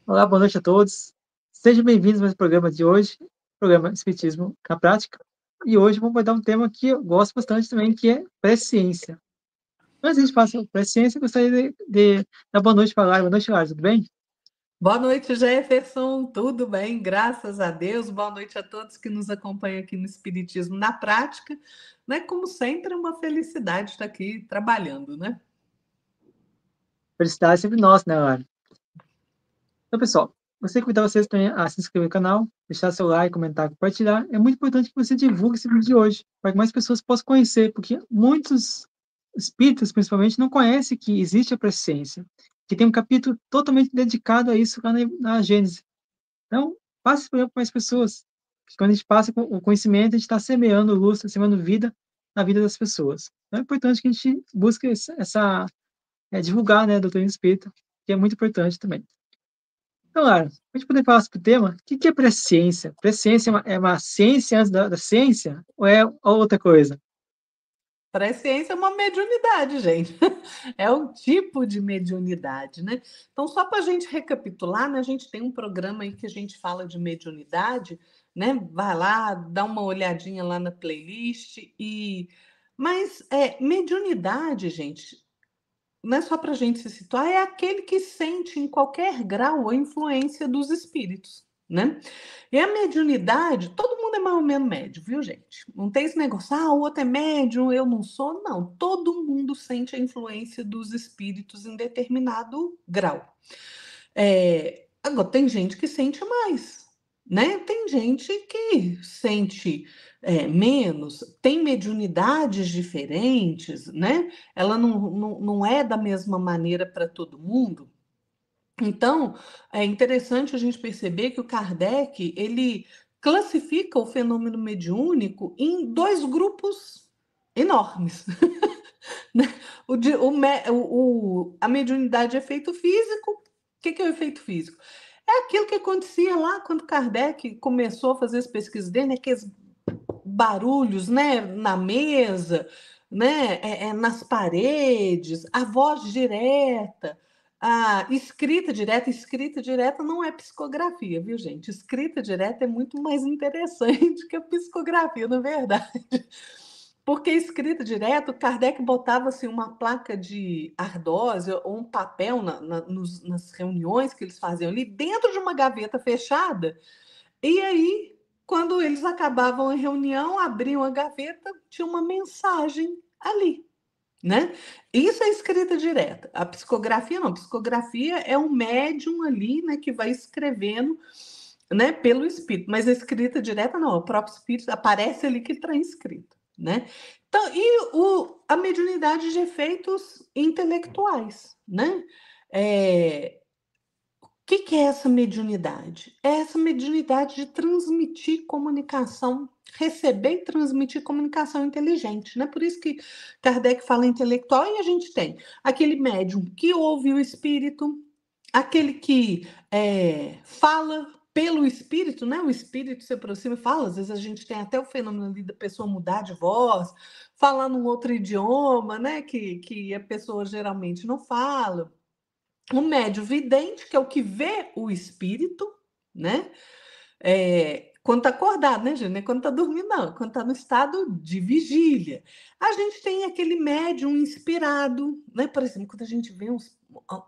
Olá, boa noite a todos. Sejam bem-vindos ao nosso programa de hoje, programa Espiritismo na Prática. E hoje vamos abordar um tema que eu gosto bastante também, que é presciência. Antes de a gente passar por presciência, eu gostaria de dar boa noite para a Lara. Boa noite, Lara, tudo bem? Boa noite, Jefferson. Tudo bem? Graças a Deus. Boa noite a todos que nos acompanham aqui no Espiritismo na Prática. Né? Como sempre, é uma felicidade estar aqui trabalhando, né? Felicidade é sempre nossa, né, Lara? Então, pessoal, gostaria de convidar vocês também a se inscrever no canal, deixar seu like, comentar, compartilhar. É muito importante que você divulgue esse vídeo de hoje, para que mais pessoas possam conhecer, porque muitos espíritas, principalmente, não conhecem que existe a presciência, que tem um capítulo totalmente dedicado a isso lá na Gênesis. Então, passe esse programa para mais pessoas, porque quando a gente passa o conhecimento, a gente está semeando luz, tá semeando vida na vida das pessoas. Então, é importante que a gente busque divulgar, né, a doutrina espírita, que é muito importante também. Então, Lara, a gente poder falar sobre o tema, o que é presciência? Presciência é uma ciência antes da ciência? Ou é outra coisa? Presciência é uma mediunidade, gente. É um tipo de mediunidade, né? Então, só para a gente recapitular, né? A gente tem um programa aí que a gente fala de mediunidade, né? Vai lá, dá uma olhadinha lá na playlist e... Mas mediunidade, gente, não é só para a gente se situar, é aquele que sente em qualquer grau a influência dos espíritos, né? E a mediunidade, todo mundo é mais ou menos médio, viu, gente? Não tem esse negócio, o outro é médium, eu não sou. Não, todo mundo sente a influência dos espíritos em determinado grau. Agora, tem gente que sente mais, né? Tem gente que sente menos, tem mediunidades diferentes, né? Ela não é da mesma maneira para todo mundo. Então, é interessante a gente perceber que o Kardec, ele classifica o fenômeno mediúnico em dois grupos enormes. Né? A mediunidade de efeito físico. O que é o efeito físico? É aquilo que acontecia lá quando Kardec começou a fazer as pesquisas dele, né? Aqueles barulhos, né, na mesa, né, nas paredes, a voz direta, a escrita direta. Escrita direta não é psicografia, viu, gente? Escrita direta é muito mais interessante que a psicografia, na verdade. Porque escrita direto, Kardec botava assim, uma placa de ardósia ou um papel nas reuniões que eles faziam ali dentro de uma gaveta fechada. E aí, quando eles acabavam a reunião, abriam a gaveta, tinha uma mensagem ali, né? Isso é escrita direta. A psicografia não. A psicografia é um médium ali, né, que vai escrevendo, né, pelo espírito. Mas a escrita direta não. O próprio espírito aparece ali que está escrito, né? Então, a mediunidade de efeitos intelectuais, né? O que é essa mediunidade? É essa mediunidade de transmitir comunicação, receber e transmitir comunicação inteligente, né? Por isso que Kardec fala intelectual e a gente tem aquele médium que ouve o espírito, aquele que fala pelo espírito, né? O espírito se aproxima e fala. Às vezes a gente tem até o fenômeno ali da pessoa mudar de voz, falar num outro idioma, né? Que a pessoa geralmente não fala. O médio vidente, que é o que vê o espírito, né? Quando está acordado, né, gente? Não é quando está dormindo, não. Quando está no estado de vigília. A gente tem aquele médium inspirado, né? Por exemplo, quando a gente vê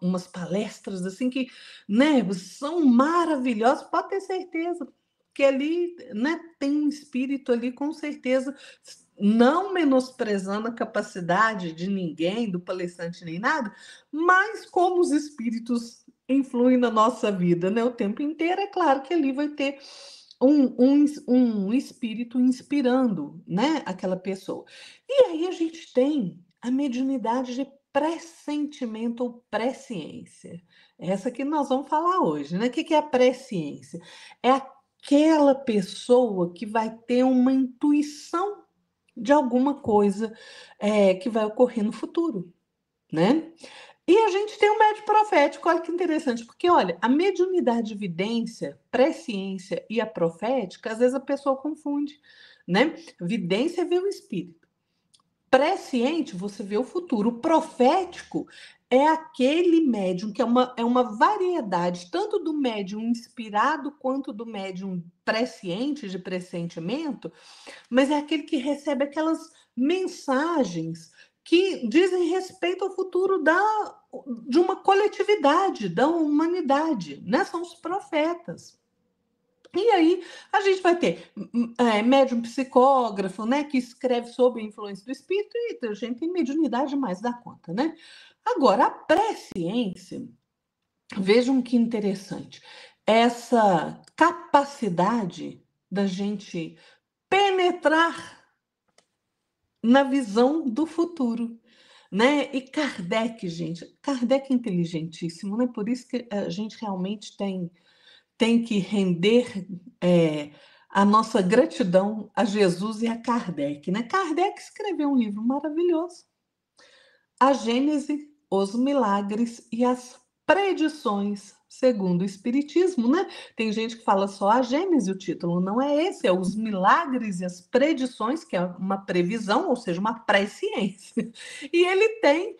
umas palestras assim que, né, são maravilhosas, pode ter certeza que ali, né, tem um espírito ali, com certeza, não menosprezando a capacidade de ninguém, do palestrante nem nada, mas como os espíritos influem na nossa vida, né, o tempo inteiro, é claro que ali vai ter um espírito inspirando, né, aquela pessoa. E aí a gente tem a mediunidade de pressentimento ou presciência. Essa que nós vamos falar hoje, né? O que é a presciência? É aquela pessoa que vai ter uma intuição de alguma coisa que vai ocorrer no futuro, né? E a gente tem o médio profético, olha que interessante, porque olha, a mediunidade de vidência, presciência e a profética, às vezes a pessoa confunde, né? Vidência é ver o espírito. presciente, você vê o futuro. O profético é aquele médium que é uma variedade, tanto do médium inspirado quanto do médium presciente, de pressentimento, mas é aquele que recebe aquelas mensagens que dizem respeito ao futuro de uma coletividade, da humanidade, né? São os profetas. E aí a gente vai ter médium psicógrafo, né, que escreve sob a influência do espírito, e a gente tem mediunidade mais da conta, né? Agora, a presciência, vejam que interessante, essa capacidade da gente penetrar na visão do futuro, né? E Kardec, gente, Kardec é inteligentíssimo, né? Por isso que a gente realmente tem que render a nossa gratidão a Jesus e a Kardec, né? Kardec escreveu um livro maravilhoso, A Gênese, os Milagres e as Predições segundo o Espiritismo, né? Tem gente que fala só a Gênese, o título não é esse, é os Milagres e as Predições, que é uma previsão, ou seja, uma presciência. E ele tem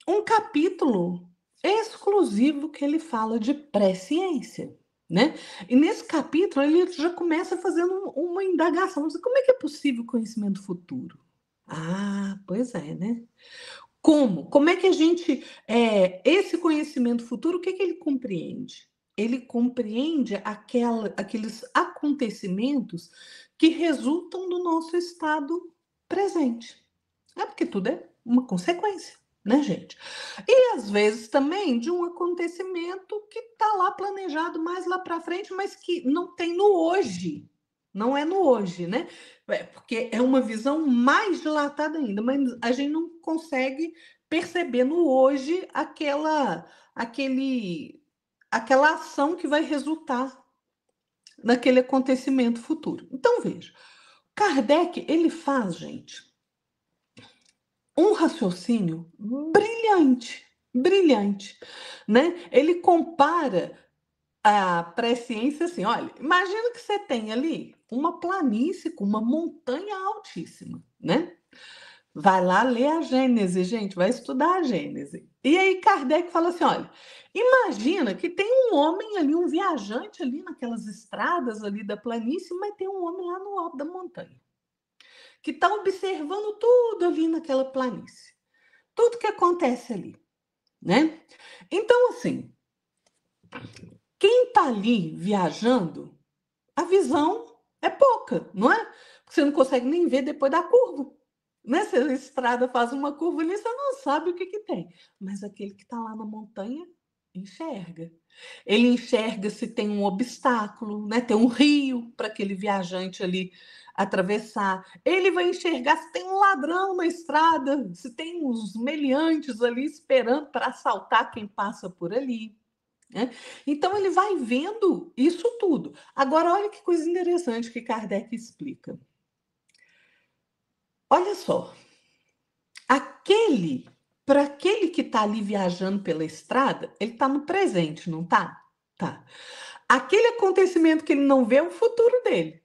um capítulo exclusivo que ele fala de presciência, né? E nesse capítulo ele já começa fazendo uma indagação, como é que é possível o conhecimento futuro? Ah, pois é, né? Como? Como é que a gente esse conhecimento futuro, o que ele compreende? Ele compreende aqueles acontecimentos que resultam do nosso estado presente. É porque tudo é uma consequência, né, gente? E às vezes também de um acontecimento que está lá planejado mais lá para frente, mas que não tem no hoje. Não é no hoje, né? Porque é uma visão mais dilatada ainda, mas a gente não consegue perceber no hoje aquela ação que vai resultar naquele acontecimento futuro. Então, veja, Kardec, ele faz, gente, um raciocínio brilhante, brilhante, né? Ele compara a presciência assim, olha, imagina que você tem ali uma planície com uma montanha altíssima, né? Vai lá ler a Gênese, gente, vai estudar a Gênese. E aí Kardec fala assim, olha, imagina que tem um homem ali, um viajante ali naquelas estradas ali da planície, mas tem um homem lá no alto da montanha, que está observando tudo ali naquela planície. Tudo que acontece ali, né? Então, assim, quem está ali viajando, a visão é pouca, não é? Porque você não consegue nem ver depois da curva. Né? Se a estrada faz uma curva ali, você não sabe o que tem. Mas aquele que está lá na montanha enxerga. Ele enxerga se tem um obstáculo, né? Tem um rio para aquele viajante ali atravessar. Ele vai enxergar se tem um ladrão na estrada, se tem uns meliantes ali esperando para assaltar quem passa por ali. Né? Então ele vai vendo isso tudo. Agora, olha que coisa interessante que Kardec explica. Olha só, para aquele que está ali viajando pela estrada, ele está no presente, não está? Tá. Aquele acontecimento que ele não vê é o futuro dele.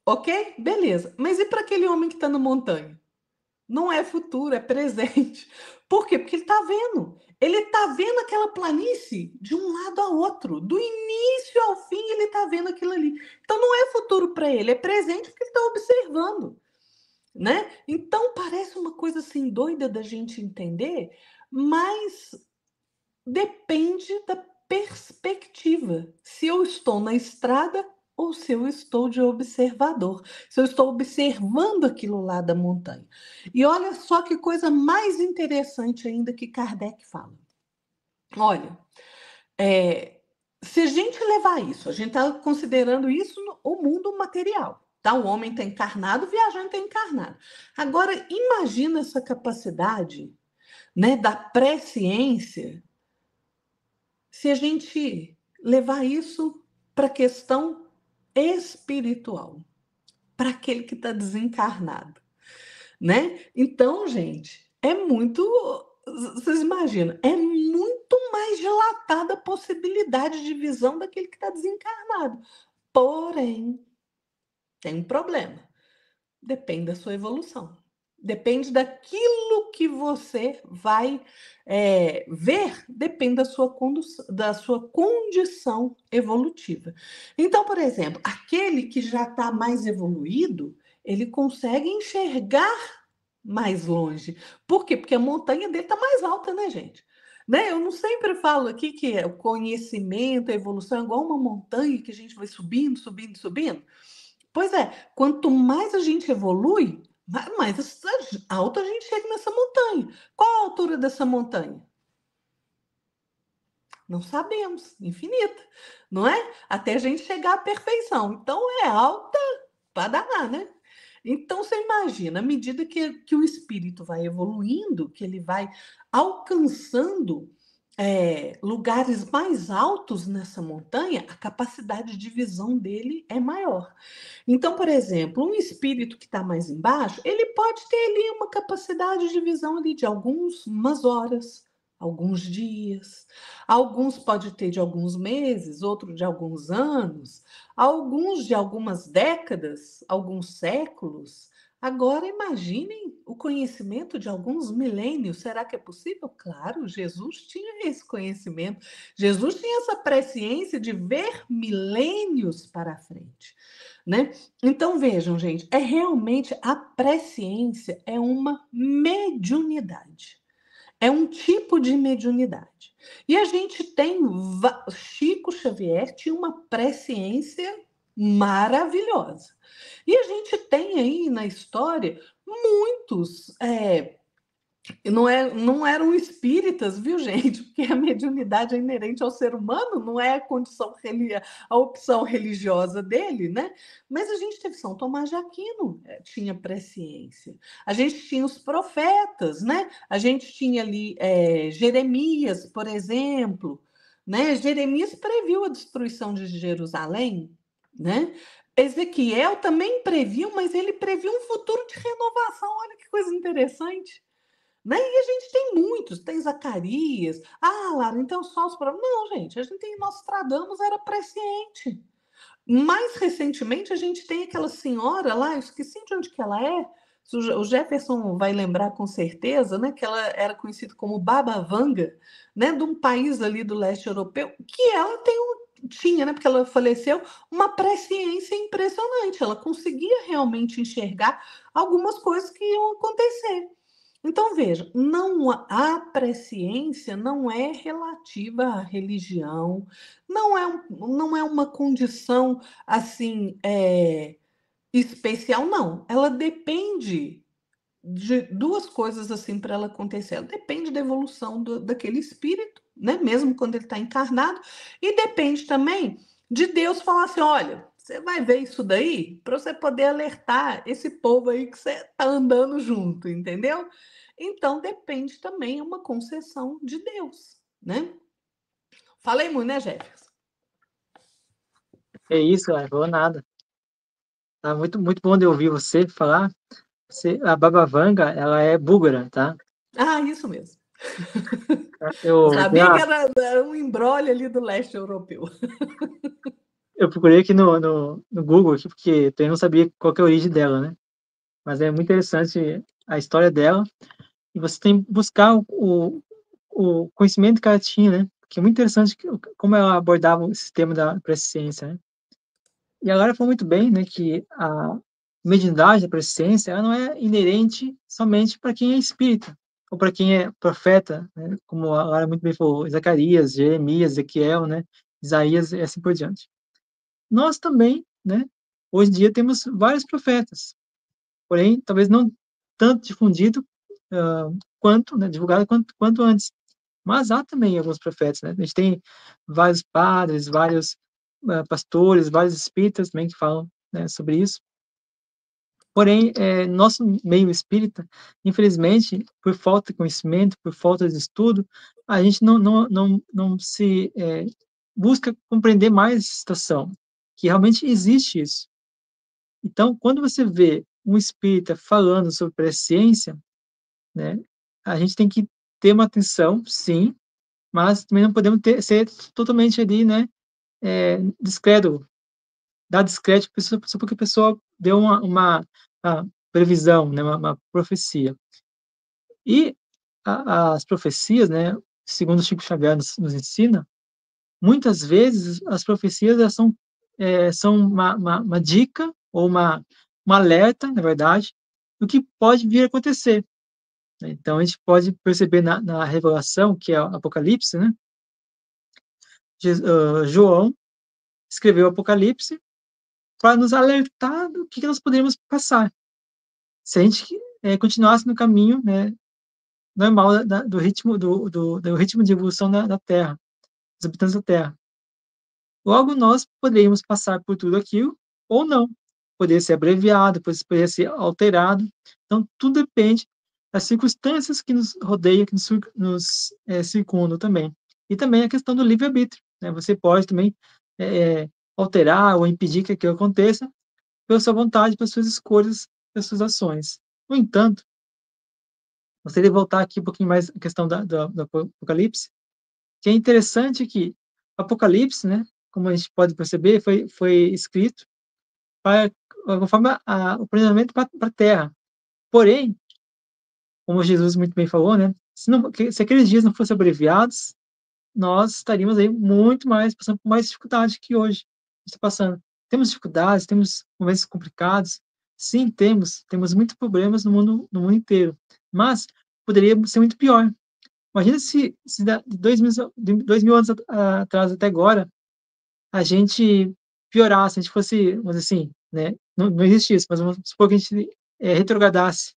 Ok? Beleza. Mas e para aquele homem que está na montanha? Não é futuro, é presente. Por quê? Porque ele está vendo. Ele está vendo aquela planície de um lado ao outro. Do início ao fim, ele está vendo aquilo ali. Então não é futuro para ele, é presente porque ele está observando. Né? Então parece uma coisa assim doida da gente entender, mas depende da perspectiva. Se eu estou na estrada ou se eu estou de observador, se eu estou observando aquilo lá da montanha. E olha só que coisa mais interessante ainda que Kardec fala. Olha, se a gente levar isso, a gente está considerando isso o mundo material. Tá? O homem está encarnado, o viajante está encarnado. Agora, imagina essa capacidade, né, da presciência se a gente levar isso para a questão espiritual, para aquele que está desencarnado. Né? Então, gente, é muito. Vocês imaginam, é muito mais dilatada a possibilidade de visão daquele que está desencarnado. Porém, tem um problema. Depende da sua evolução. Depende daquilo que você vai ver, depende da sua condição evolutiva. Então, por exemplo, aquele que já está mais evoluído, ele consegue enxergar mais longe. Por quê? Porque a montanha dele está mais alta, né, gente? Né? Eu não sempre falo aqui que o conhecimento, a evolução é igual uma montanha que a gente vai subindo, subindo, subindo. Pois é, quanto mais a gente evolui, mais alto a gente chega nessa montanha. Qual a altura dessa montanha? Não sabemos, infinita, não é? Até a gente chegar à perfeição. Então é alta para danar, né? Então você imagina, à medida que o espírito vai evoluindo, que ele vai alcançando lugares mais altos nessa montanha, a capacidade de visão dele é maior. Então, por exemplo, um espírito que está mais embaixo, ele pode ter ali uma capacidade de visão ali de algumas horas, alguns dias. Alguns pode ter de alguns meses, outro de alguns anos, alguns de algumas décadas, alguns séculos. Agora imaginem o conhecimento de alguns milênios. Será que é possível? Claro, Jesus tinha esse conhecimento. Jesus tinha essa presciência de ver milênios para frente, né? Então vejam, gente, é realmente a presciência é uma mediunidade. É um tipo de mediunidade. E a gente tem Chico Xavier tinha uma presciência maravilhosa. E a gente tem aí na história muitos não eram espíritas, viu, gente? Porque a mediunidade é inerente ao ser humano, não é a opção religiosa dele, né? Mas a gente teve São Tomás de Aquino, tinha presciência. A gente tinha os profetas, né? A gente tinha ali Jeremias, por exemplo, né? Jeremias previu a destruição de Jerusalém, né? Ezequiel também previu, mas ele previu um futuro de renovação. Olha que coisa interessante. Né? E a gente tem muitos, tem Zacarias. Ah, Lara, então só os problemas. Não, gente, a gente tem Nostradamus, era presciente. Mais recentemente, a gente tem aquela senhora lá, eu esqueci de onde que ela é, o Jefferson vai lembrar com certeza, né, que ela era conhecida como Baba Vanga, né, de um país ali do leste europeu, que ela tinha, né, porque ela faleceu, uma presciência impressionante. Ela conseguia realmente enxergar algumas coisas que iam acontecer. Então, veja, a presciência não é relativa à religião, não é uma condição assim especial, não. Ela depende de duas coisas assim para ela acontecer. Ela depende da evolução daquele espírito, né? Mesmo quando ele está encarnado, e depende também de Deus falar assim: olha, você vai ver isso daí para você poder alertar esse povo aí que você está andando junto, entendeu? Então depende também uma concessão de Deus, né? Falei muito, né, Jefferson? É isso, não falou nada. Tá muito, muito bom de ouvir você falar. A Baba Vanga, ela é búlgara, tá? Ah, isso mesmo. Eu Eu, sabia que era um embrólio ali do leste europeu. eu procurei aqui no Google, aqui, porque eu não sabia qual que é a origem dela, né? Mas é muito interessante a história dela. E você tem que buscar o conhecimento que ela tinha, né? Que é muito interessante como ela abordava o sistema da presciência, né? E agora falou muito bem, né, que a mediunidade, a presciência, ela não é inerente somente para quem é espírita, ou para quem é profeta, né? Como a Lara muito bem falou, Zacarias, Jeremias, Ezequiel, né? Isaías e assim por diante. Nós também, né? Hoje em dia temos vários profetas, porém, talvez não tanto difundido quanto, né, divulgado quanto antes. Mas há também alguns profetas, né? A gente tem vários padres, vários pastores, vários espíritas também que falam, né, sobre isso. Porém, nosso meio espírita, infelizmente, por falta de conhecimento, por falta de estudo, a gente não se busca compreender mais essa situação, que realmente existe isso. Então, quando você vê um espírita falando sobre presciência, né, a gente tem que ter uma atenção, sim, mas também não podemos ser totalmente ali, né, discreto, dar descrédito só porque a pessoa deu previsão, né, uma profecia. E as profecias, né, segundo Chico Xavier nos ensina, muitas vezes as profecias elas são uma dica ou uma alerta, na verdade, do que pode vir a acontecer, né. Então a gente pode perceber na revelação, que é o Apocalipse, né, João escreveu o Apocalipse para nos alertar do que nós podemos passar, se a gente continuasse no caminho, né, normal do ritmo de evolução da Terra, dos habitantes da Terra. Logo, nós poderíamos passar por tudo aquilo ou não. Poderia ser abreviado, poderia ser alterado. Então, tudo depende das circunstâncias que nos rodeiam, que nos circundam também. E também a questão do livre-arbítrio, né? Você pode também alterar ou impedir que aquilo aconteça pela sua vontade, pelas suas escolhas, pelas suas ações. No entanto, gostaria de voltar aqui um pouquinho mais à questão do Apocalipse, que é interessante que Apocalipse, né, como a gente pode perceber, foi escrito para, conforme o planejamento para a Terra. Porém, como Jesus muito bem falou, né, se aqueles dias não fossem abreviados, nós estaríamos aí muito mais, passando por mais dificuldade que hoje a gente está passando. Temos dificuldades, temos momentos complicados, sim, temos muitos problemas no mundo inteiro, mas poderia ser muito pior. Imagina se de 2.000 anos atrás até agora, a gente piorasse, a gente fosse, vamos dizer assim, né, não existe isso, mas vamos supor que a gente retrogradasse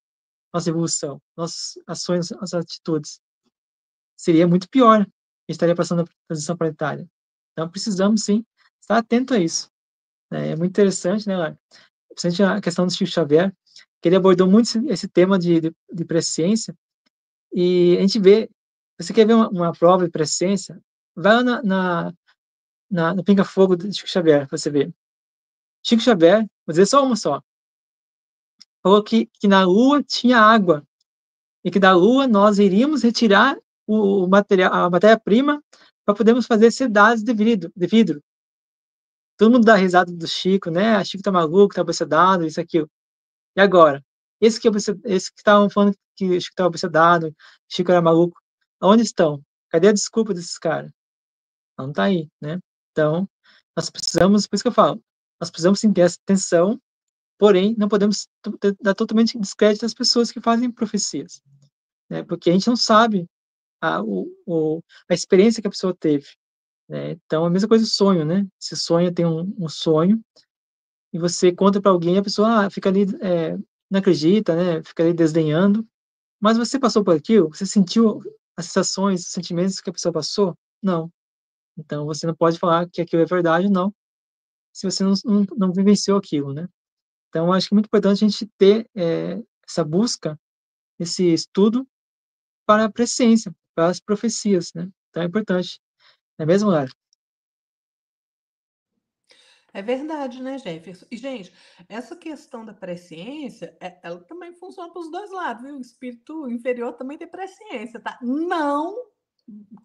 nossa evolução, nossas ações, nossas atitudes. Seria muito pior, a gente estaria passando a transição planetária. Então precisamos sim estar atento a isso, né. É muito interessante, né, Lar, principalmente a questão do Chico Xavier, que ele abordou muito esse tema de presciência, e a gente vê, você quer ver uma prova de presciência, vai lá no Pinga Fogo de Chico Xavier, pra você ver. Chico Xavier, vou dizer só uma só, falou que na Lua tinha água, e que da Lua nós iríamos retirar o material, a matéria-prima, para podermos fazer cidades de vidro. Todo mundo dá risada do Chico, né? Chico tá maluco, tá obsedado, isso, aquilo. E agora? Esse que estavam falando que o Chico estava obsedado, Chico era maluco, onde estão? Cadê a desculpa desses caras? Não tá aí, né? Então, nós precisamos, por isso que eu falo, nós precisamos sim ter essa atenção, porém, não podemos dar totalmente descrédito às pessoas que fazem profecias, né? Porque a gente não sabe a experiência que a pessoa teve, né? Então, a mesma coisa do sonho, né? Você sonha, tem um sonho, e você conta para alguém, a pessoa fica ali, não acredita, né? Fica ali desdenhando, mas você passou por aquilo? Você sentiu as sensações, os sentimentos que a pessoa passou? Não. Então, você não pode falar que aquilo é verdade ou não, se você não vivenciou aquilo, né? Então, acho que é muito importante a gente ter essa busca, esse estudo para a presciência, para as profecias, né? Então, é importante. Não é mesmo, Lara? É verdade, né, Jefferson? E, gente, essa questão da presciência, ela também funciona para os dois lados, viu? O espírito inferior também tem presciência, tá? Não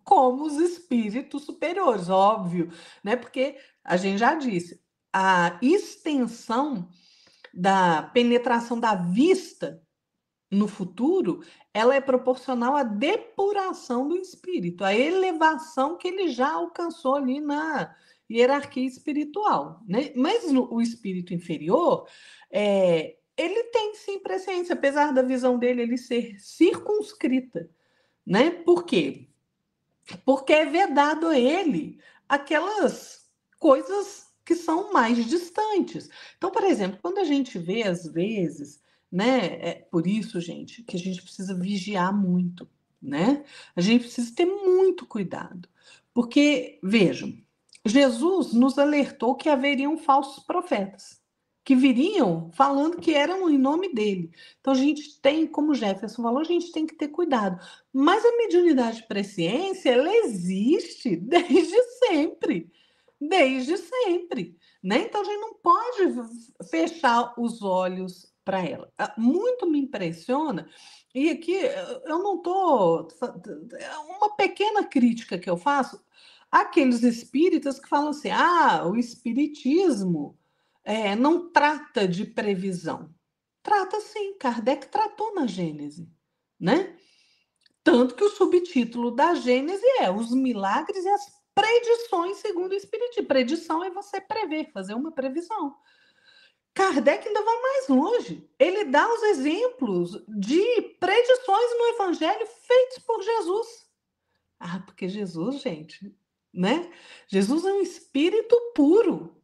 como os espíritos superiores, óbvio, né? Porque a gente já disse, a extensão da penetração da vista no futuro, ela é proporcional à depuração do espírito, à elevação que ele já alcançou ali na hierarquia espiritual, né? Mas o espírito inferior, ele tem sim presciência, apesar da visão dele ele ser circunscrita, né? Por quê? Porque é vedado a ele aquelas coisas que são mais distantes. Então, por exemplo, quando a gente vê, às vezes, né? É por isso, gente, que a gente precisa vigiar muito, né? A gente precisa ter muito cuidado. Porque, vejam, Jesus nos alertou que haveriam falsos profetas, que viriam falando que eram em nome dele. Então, a gente tem, como Jefferson falou, a gente tem que ter cuidado. Mas a mediunidade de presciência, ela existe desde sempre. Desde sempre. Né? Então, a gente não pode fechar os olhos para ela. Muito me impressiona, e aqui eu não estou. Uma pequena crítica que eu faço àqueles espíritas que falam assim: o espiritismo não trata de previsão. Trata sim, Kardec tratou na Gênese, né? Tanto que o subtítulo da Gênese é Os Milagres e as Predições segundo o Espiritismo. Predição é você prever, fazer uma previsão. Kardec ainda vai mais longe. Ele dá os exemplos de predições no Evangelho feitos por Jesus. Ah, porque Jesus, gente, né? Jesus é um espírito puro,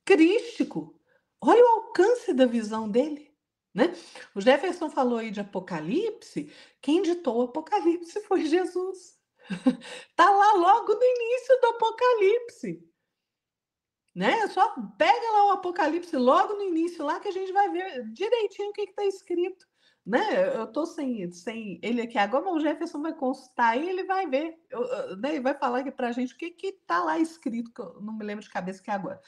crístico. Olha o alcance da visão dele, né? O Jefferson falou aí de Apocalipse. Quem ditou o Apocalipse foi Jesus. Tá lá logo no início do Apocalipse, né? Só pega lá o Apocalipse logo no início lá que a gente vai ver direitinho o que está escrito, né? Eu tô sem ele aqui agora, mas o Jefferson vai consultar e ele vai ver, né? Ele vai falar aqui para a gente o que está lá escrito, que eu não me lembro de cabeça que é agora.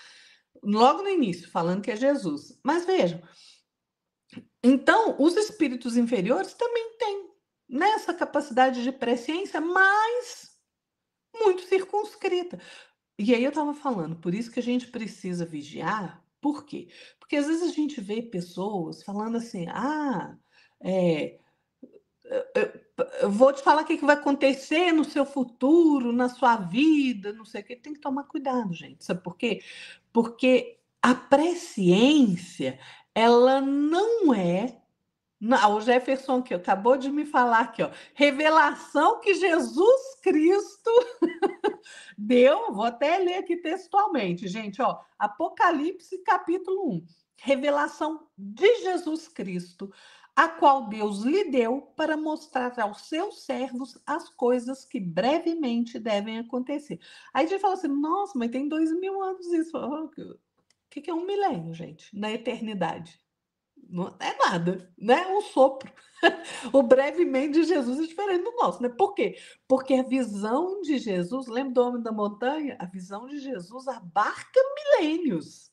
Logo no início, falando que é Jesus. Mas vejam, então os espíritos inferiores também têm nessa capacidade de presciência, mas muito circunscrita. E aí eu estava falando, por isso que a gente precisa vigiar. Por quê? Porque às vezes a gente vê pessoas falando assim, é, eu vou te falar o que vai acontecer no seu futuro, na sua vida, não sei o que. Tem que tomar cuidado, gente. Sabe por quê? Porque a presciência, ela não é. Não, o Jefferson que acabou de me falar aqui, ó, revelação que Jesus Cristo deu, vou até ler aqui textualmente, gente, ó, Apocalipse capítulo 1, revelação de Jesus Cristo, a qual Deus lhe deu para mostrar aos seus servos as coisas que brevemente devem acontecer. Aí a gente fala assim, nossa, mas tem 2000 anos isso. O que é um milênio, gente, na eternidade? Não é nada, né? Um sopro. O brevemente de Jesus é diferente do nosso, né? Por quê? Porque a visão de Jesus, lembra do Homem da Montanha? A visão de Jesus abarca milênios,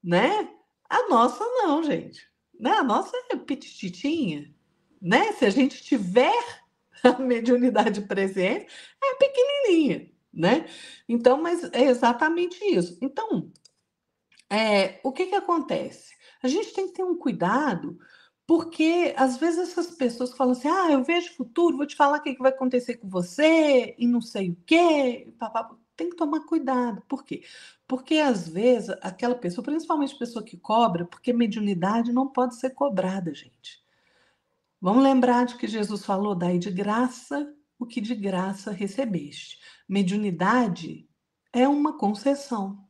né? A nossa não, gente. Né? A nossa é petititinha, né? Se a gente tiver a mediunidade presente, é pequenininha, né? Então, mas é exatamente isso. Então, o que acontece? A gente tem que ter um cuidado, porque às vezes essas pessoas falam assim: eu vejo futuro, vou te falar o que vai acontecer com você, e não sei o quê. Papá. Tem que tomar cuidado. Por quê? Porque às vezes aquela pessoa, principalmente pessoa que cobra, porque mediunidade não pode ser cobrada, gente. Vamos lembrar de que Jesus falou: dai de graça o que de graça recebeste. Mediunidade é uma concessão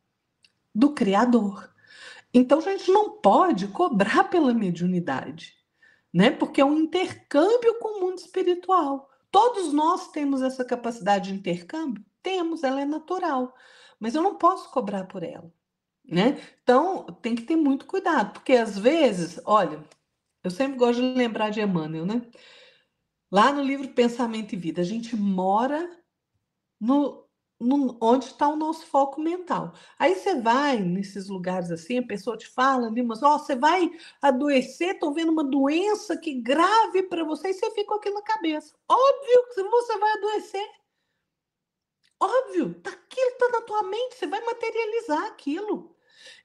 do Criador. Então, a gente não pode cobrar pela mediunidade, né? Porque é um intercâmbio com o mundo espiritual. Todos nós temos essa capacidade de intercâmbio? Temos, ela é natural. Mas eu não posso cobrar por ela, né? Então, tem que ter muito cuidado, porque às vezes, olha, eu sempre gosto de lembrar de Emmanuel, né? Lá no livro Pensamento e Vida, a gente mora no, onde está o nosso foco mental. Aí você vai nesses lugares assim, a pessoa te fala ali, mas você vai adoecer, estou vendo uma doença que grave para você, e você fica com aquilo na cabeça. Óbvio que você vai adoecer. Óbvio, aquilo está na tua mente, você vai materializar aquilo.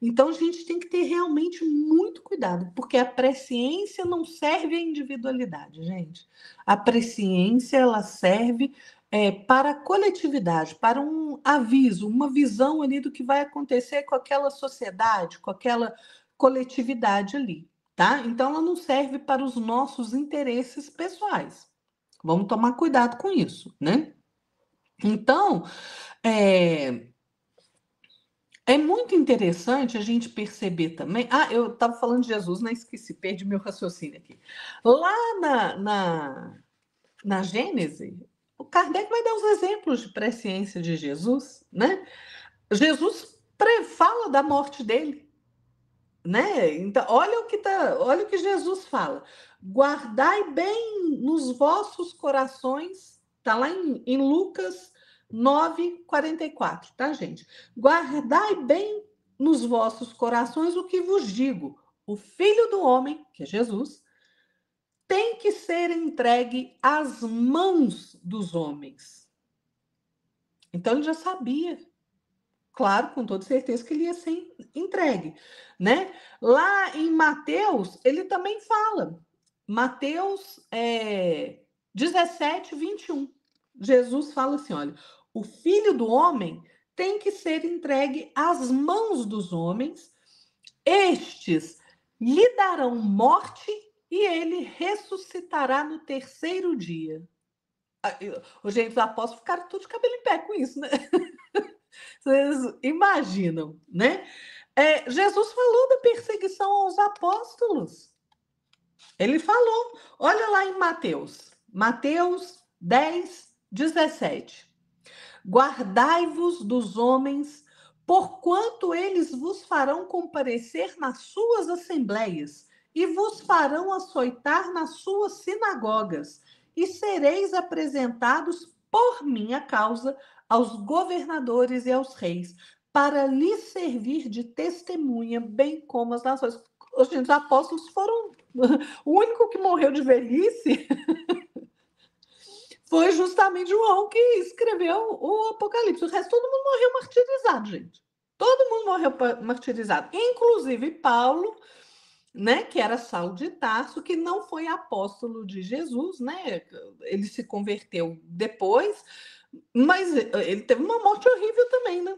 Então a gente tem que ter realmente muito cuidado, porque a presciência não serve à individualidade, gente. A presciência ela serve para a coletividade, para um aviso, uma visão ali do que vai acontecer com aquela sociedade, com aquela coletividade ali, tá? Então ela não serve para os nossos interesses pessoais. Vamos tomar cuidado com isso, né? Então, é, é muito interessante a gente perceber também. Eu estava falando de Jesus, não esqueci, perdi meu raciocínio aqui. Lá na Gênese, o Kardec vai dar os exemplos de presciência de Jesus, né? Jesus fala da morte dele, né? Então, olha o que Jesus fala. Guardai bem nos vossos corações, tá lá em Lucas 9:44, tá, gente? Guardai bem nos vossos corações o que vos digo. O Filho do Homem, que é Jesus, tem que ser entregue às mãos dos homens. Então ele já sabia. Claro, com toda certeza que ele ia ser entregue, né? Lá em Mateus, ele também fala. Mateus 17, 21. Jesus fala assim, olha, o Filho do Homem tem que ser entregue às mãos dos homens, estes lhe darão morte e ele ressuscitará no terceiro dia. Gente, os apóstolos ficaram tudo de cabelo em pé com isso, né? Vocês imaginam, né? Jesus falou da perseguição aos apóstolos. Ele falou. Olha lá em Mateus 10, 17. Guardai-vos dos homens, porquanto eles vos farão comparecer nas suas assembleias e vos farão açoitar nas suas sinagogas, e sereis apresentados por minha causa aos governadores e aos reis, para lhes servir de testemunha, bem como as nações. Os apóstolos foram o único que morreu de velhice foi justamente João que escreveu o Apocalipse. O resto, todo mundo morreu martirizado, gente. Todo mundo morreu martirizado. Inclusive Paulo, né, que era Saulo de Tarso, que não foi apóstolo de Jesus, né? Ele se converteu depois, mas ele teve uma morte horrível também, né?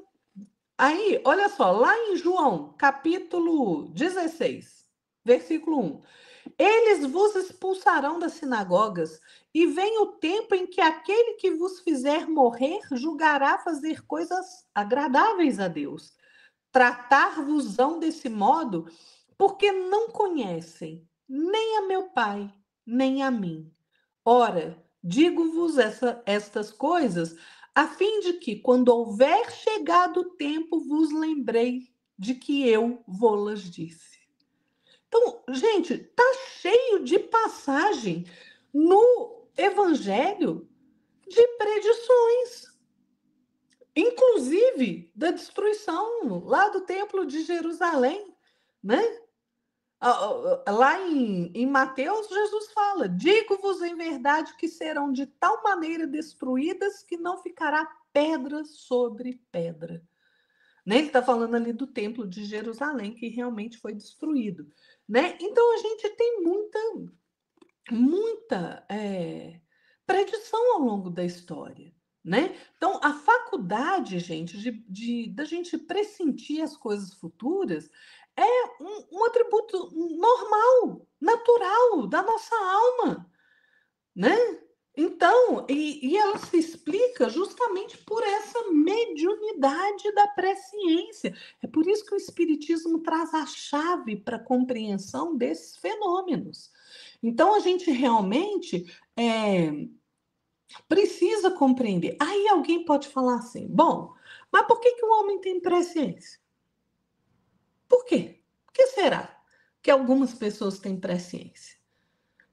Aí, olha só, lá em João, capítulo 16, versículo 1. Eles vos expulsarão das sinagogas, e vem o tempo em que aquele que vos fizer morrer julgará fazer coisas agradáveis a Deus. Tratar-vos-ão desse modo, porque não conhecem nem a meu Pai, nem a mim. Ora, digo-vos estas coisas, a fim de que, quando houver chegado o tempo, vos lembrei de que eu vô-las disse. Então, gente, tá cheio de passagem no Evangelho de predições, inclusive da destruição lá do Templo de Jerusalém, né? Lá em Mateus, Jesus fala: digo-vos em verdade que serão de tal maneira destruídas que não ficará pedra sobre pedra. Né? Ele está falando ali do Templo de Jerusalém, que realmente foi destruído. Né? Então, a gente tem muita predição ao longo da história. Né? Então, a faculdade, gente, da gente pressentir as coisas futuras é um atributo normal, natural da nossa alma. Né? Então, e ela se explica justamente por essa mediunidade da presciência. É por isso que o Espiritismo traz a chave para a compreensão desses fenômenos. Então, a gente realmente precisa compreender. Aí alguém pode falar assim, bom, mas por que o homem tem presciência? Por quê? Por que será que algumas pessoas têm presciência?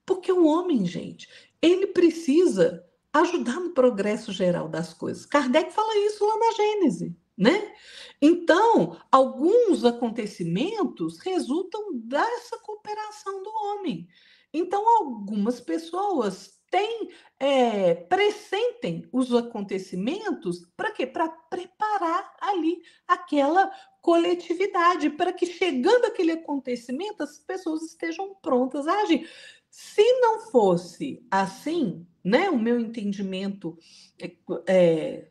Porque o homem, gente, ele precisa ajudar no progresso geral das coisas. Kardec fala isso lá na Gênese, né? Então, alguns acontecimentos resultam dessa cooperação do homem. Então, algumas pessoas pressentem os acontecimentos para quê? Para preparar ali aquela coletividade, para que chegando aquele acontecimento, as pessoas estejam prontas a agir. Se não fosse assim, né, o meu entendimento é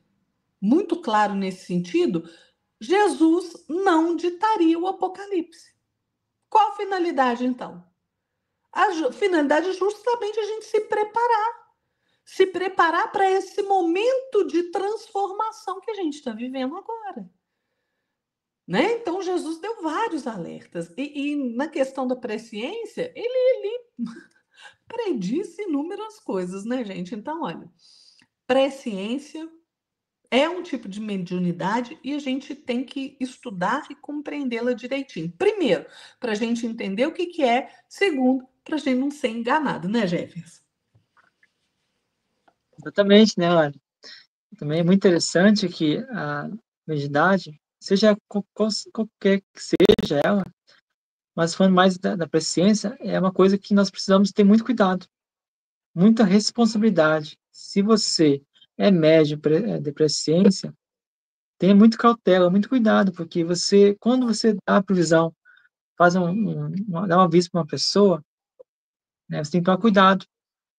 muito claro nesse sentido, Jesus não ditaria o Apocalipse. Qual a finalidade, então? A finalidade é justamente a gente se preparar para esse momento de transformação que a gente está vivendo agora. Né? Então, Jesus deu vários alertas. E na questão da presciência, ele predisse inúmeras coisas, né, gente? Então, olha, presciência é um tipo de mediunidade e a gente tem que estudar e compreendê-la direitinho. Primeiro, para a gente entender o que é. Segundo, para a gente não ser enganado, né, Jefferson? Exatamente, né, Lari? Também é muito interessante que a mediunidade, seja qualquer que seja ela, mas falando mais da presciência, é uma coisa que nós precisamos ter muito cuidado, muita responsabilidade. Se você é médium de presciência, tenha muito cautela, muito cuidado, porque você, quando você dá a previsão, faz dá um aviso para uma pessoa, né, você tem que tomar cuidado.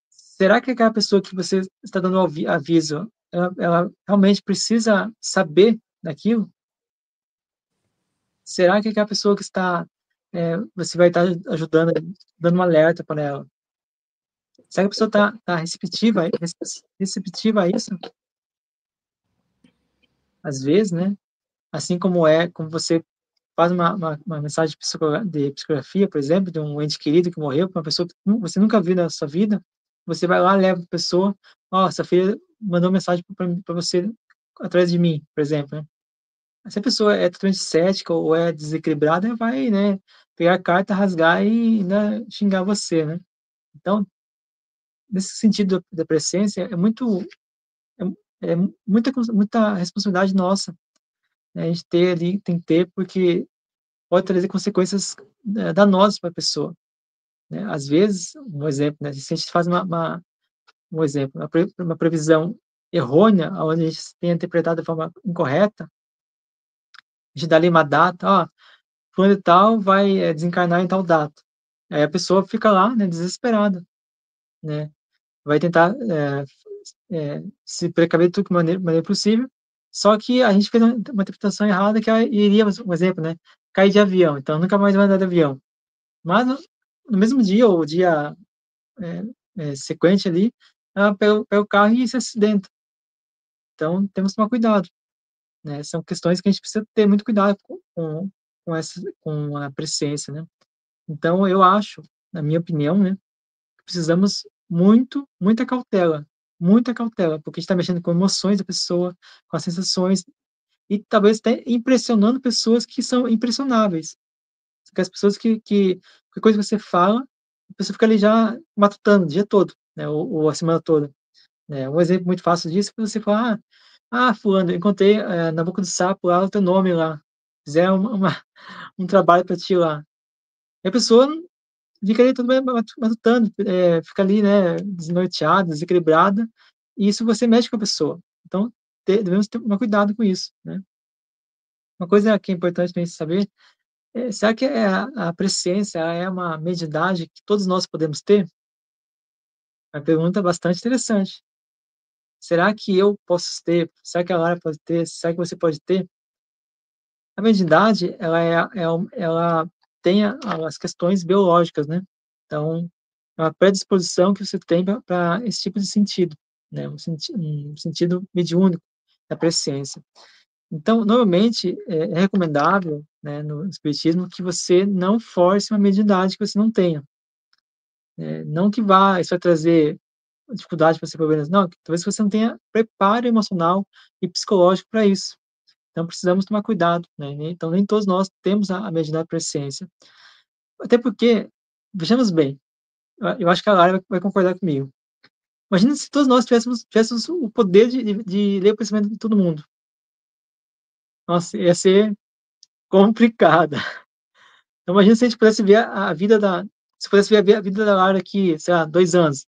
Será que aquela pessoa que você está dando aviso, ela realmente precisa saber daquilo? Será que aquela pessoa que está, você vai estar ajudando, dando um alerta para ela? Será que a pessoa está receptiva a isso? Às vezes, né? Assim como você faz uma mensagem de psicografia, por exemplo, de um ente querido que morreu, para uma pessoa que você nunca viu na sua vida, você vai lá, leva a pessoa, ó, sua filha mandou mensagem para você através de mim, por exemplo, né? Se a pessoa é totalmente cética ou é desequilibrada, vai, né, pegar a carta, rasgar e ainda xingar você, né? Então, nesse sentido da presciência, é muita responsabilidade nossa, né, a gente tem que ter, porque pode trazer consequências, danosas para a pessoa, né. Às vezes, um exemplo, né, se a gente faz um exemplo, uma previsão errônea, onde a gente tenha interpretado de forma incorreta, a gente dá ali uma data: "Ó, fulano de tal vai, desencarnar em tal data". Aí a pessoa fica lá, né, desesperada, né, vai tentar, se precaver de tudo que maneira possível, só que a gente fez uma interpretação errada que ela iria, um exemplo, né, cair de avião, então nunca mais vai andar de avião. Mas no mesmo dia ou dia, eh sequente ali, ela pega o carro e se acidenta. Então temos que tomar cuidado, né, são questões que a gente precisa ter muito cuidado com a presciência, né. Então eu acho, na minha opinião, né, que precisamos muita cautela, porque a gente está mexendo com emoções da pessoa, com as sensações, e talvez até impressionando pessoas que são impressionáveis. Porque as pessoas qualquer coisa que você fala, a pessoa fica ali já matutando o dia todo, né, ou a semana toda, né. Um exemplo muito fácil disso é você falar: fulano, eu encontrei, na boca do sapo lá o teu nome lá, fizeram um trabalho para ti lá". E a pessoa fica ali toda matutando, fica ali, né, desnorteada, desequilibrada, e isso você mexe com a pessoa. Então, devemos tomar cuidado com isso, né. Uma coisa que é importante também saber, será que a presciência é uma mediunidade que todos nós podemos ter? É uma pergunta bastante interessante. Será que eu posso ter? Será que a Lara pode ter? Será que você pode ter? A mediunidade, ela tem as questões biológicas, né. Então, é uma predisposição que você tem para esse tipo de sentido, né, um sentido mediúnico da presciência. Então, normalmente, é recomendável, né, no espiritismo, que você não force uma mediunidade que você não tenha. Não que isso vai trazer dificuldade para você, problemas, não, que talvez você não tenha preparo emocional e psicológico para isso. Então precisamos tomar cuidado, né, então nem todos nós temos a mediunidade presciência. Até porque, vejamos bem, eu acho que a Lara vai concordar comigo. Imagina se todos nós tivéssemos o poder de ler o pensamento de todo mundo. Nossa, ia ser complicado. Então imagina se a gente pudesse ver a vida se pudesse ver a vida da Lara aqui, sei lá, 2 anos,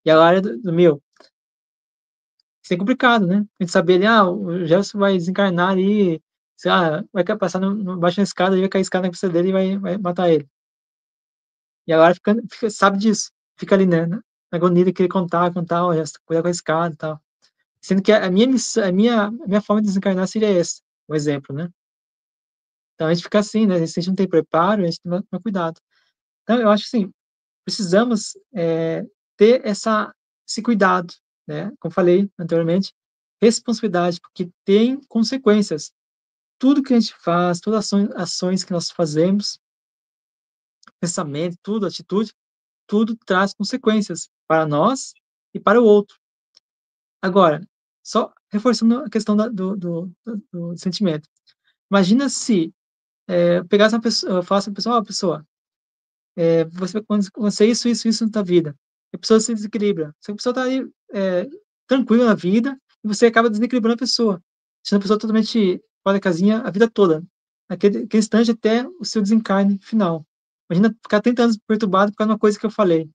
e a Lara do meu. Isso é complicado, né? A gente saber ali, o Gelson vai desencarnar ali, sei lá, vai passar embaixo da escada, e vai cair a escada na cabeça dele e vai matar ele. E agora sabe disso, fica ali, né, na agonia de querer contar: "Ó, Gelson, cuidado com a escada e tal". Sendo que a minha missão a minha forma de desencarnar seria essa, um exemplo, né. Então a gente fica assim, né, se a gente não tem preparo, a gente tem que tomar cuidado. Então eu acho assim, precisamos, ter esse cuidado, né, como falei anteriormente, responsabilidade, porque tem consequências. Tudo que a gente faz, todas as ações que nós fazemos, pensamento, tudo, atitude, tudo traz consequências para nós e para o outro. Agora, só reforçando a questão do sentimento. Imagina se, eu pegasse uma pessoa, eu falasse para a pessoa: "Ó, pessoa, você vai acontecer isso na tua vida". A pessoa se desequilibra. Se a pessoa está ali, tranquila na vida, e você acaba desequilibrando a pessoa, deixando a pessoa totalmente fora da casinha a vida toda, aquele instante até o seu desencarne final. Imagina ficar 30 anos perturbado por causa de uma coisa que eu falei.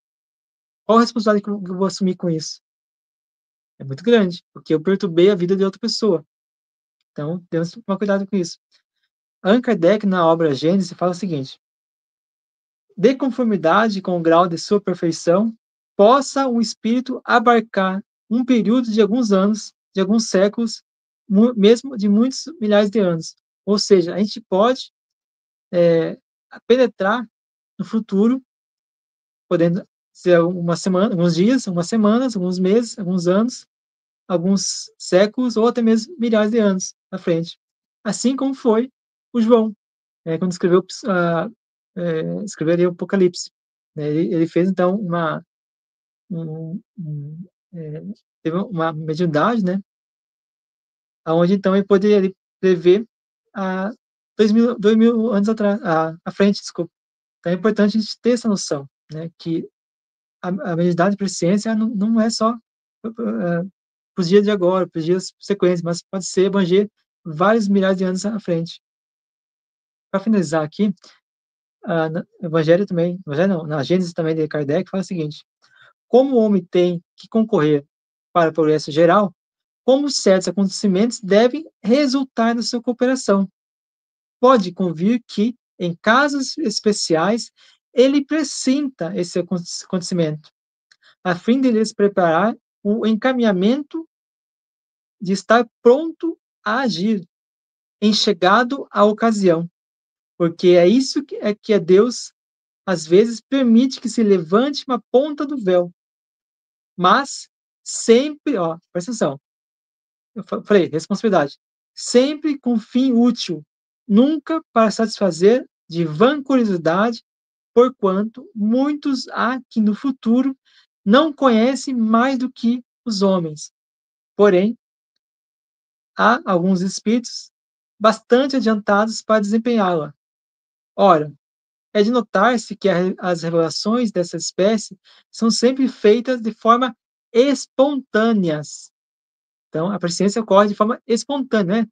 Qual a responsabilidade que eu vou assumir com isso? É muito grande, porque eu perturbei a vida de outra pessoa. Então, temos que tomar cuidado com isso. Allan Kardec, na obra Gênesis, fala o seguinte: de conformidade com o grau de sua perfeição, possa o espírito abarcar um período de alguns anos, de alguns séculos, mesmo de muitos milhares de anos. Ou seja, a gente pode penetrar no futuro, podendo ser uma semana, alguns dias, algumas semanas, alguns meses, alguns anos, alguns séculos ou até mesmo milhares de anos à frente. Assim como foi o João, quando escreveu, escreveu o Apocalipse. Ele fez, então, é, teve uma mediunidade, né, onde, então, ele poderia prever há 2000 anos atrás, à frente, desculpa. Então, é importante a gente ter essa noção, né, que a mediunidade para a ciência não é só para os dias de agora, para os dias sequentes, mas pode ser abranger vários milhares de anos à frente. Para finalizar aqui, no Evangelho também, Evangelho não, na Gênesis também de Kardec, fala o seguinte: como o homem tem que concorrer para o progresso geral, como certos acontecimentos devem resultar da sua cooperação. Pode convir que, em casos especiais, ele presinta esse acontecimento, a fim de lhes preparar o encaminhamento de estar pronto a agir, em chegado a ocasião, porque é isso que é Deus, às vezes, permite que se levante uma ponta do véu, mas sempre, ó, presta atenção, eu falei, responsabilidade, sempre com fim útil, nunca para satisfazer de vã curiosidade, porquanto muitos há que no futuro não conhecem mais do que os homens. Porém, há alguns espíritos bastante adiantados para desempenhá-la. Ora, é de notar-se que as revelações dessa espécie são sempre feitas de forma espontâneas. Então, a presciência ocorre de forma espontânea, né?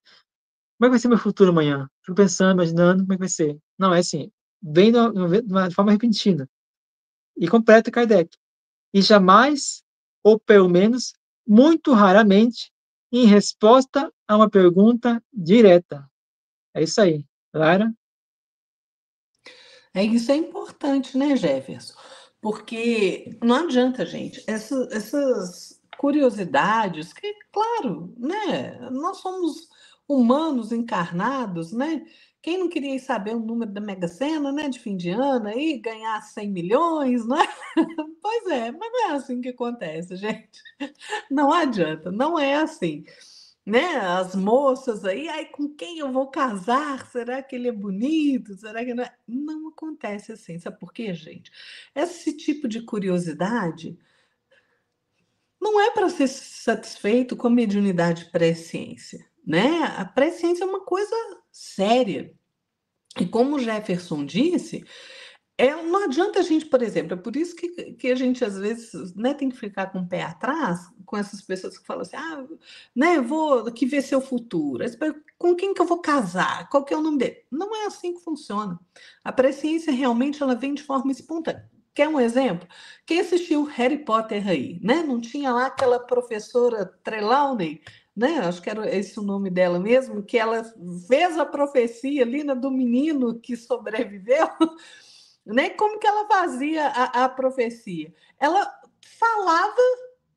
Como é que vai ser meu futuro amanhã? Fico pensando, imaginando como é que vai ser. Não, é assim, vem de uma forma repentina. E completa Kardec. E jamais, ou pelo menos, muito raramente, em resposta a uma pergunta direta. É isso aí. Lara? Isso é importante, né, Jefferson? Porque não adianta, gente, essas curiosidades, que, claro, né, nós somos humanos encarnados, né? Quem não queria saber o número da Mega Sena, né, de fim de ano, aí ganhar 100 milhões, né? Pois é, mas não é assim que acontece, gente. Não adianta, não é assim. Né? As moças aí, ai, com quem eu vou casar? Será que ele é bonito? Será que não é? Não acontece assim. Sabe por quê, gente? Esse tipo de curiosidade não é para ser satisfeito com a mediunidade pré-ciência, né? A pré-ciência é uma coisa séria. E como o Jefferson disse, não adianta a gente, por exemplo, é por isso que a gente às vezes, né, tem que ficar com o pé atrás com essas pessoas que falam assim, né, vou aqui ver seu futuro. Com quem que eu vou casar? Qual que é o nome dele? Não é assim que funciona. A presciência realmente ela vem de forma espontânea. Quer um exemplo? Quem assistiu Harry Potter aí, né? Não tinha lá aquela professora Trelawney, né? Acho que era esse o nome dela mesmo, que ela fez a profecia ali do menino que sobreviveu. Né? Como que ela fazia a profecia? Ela falava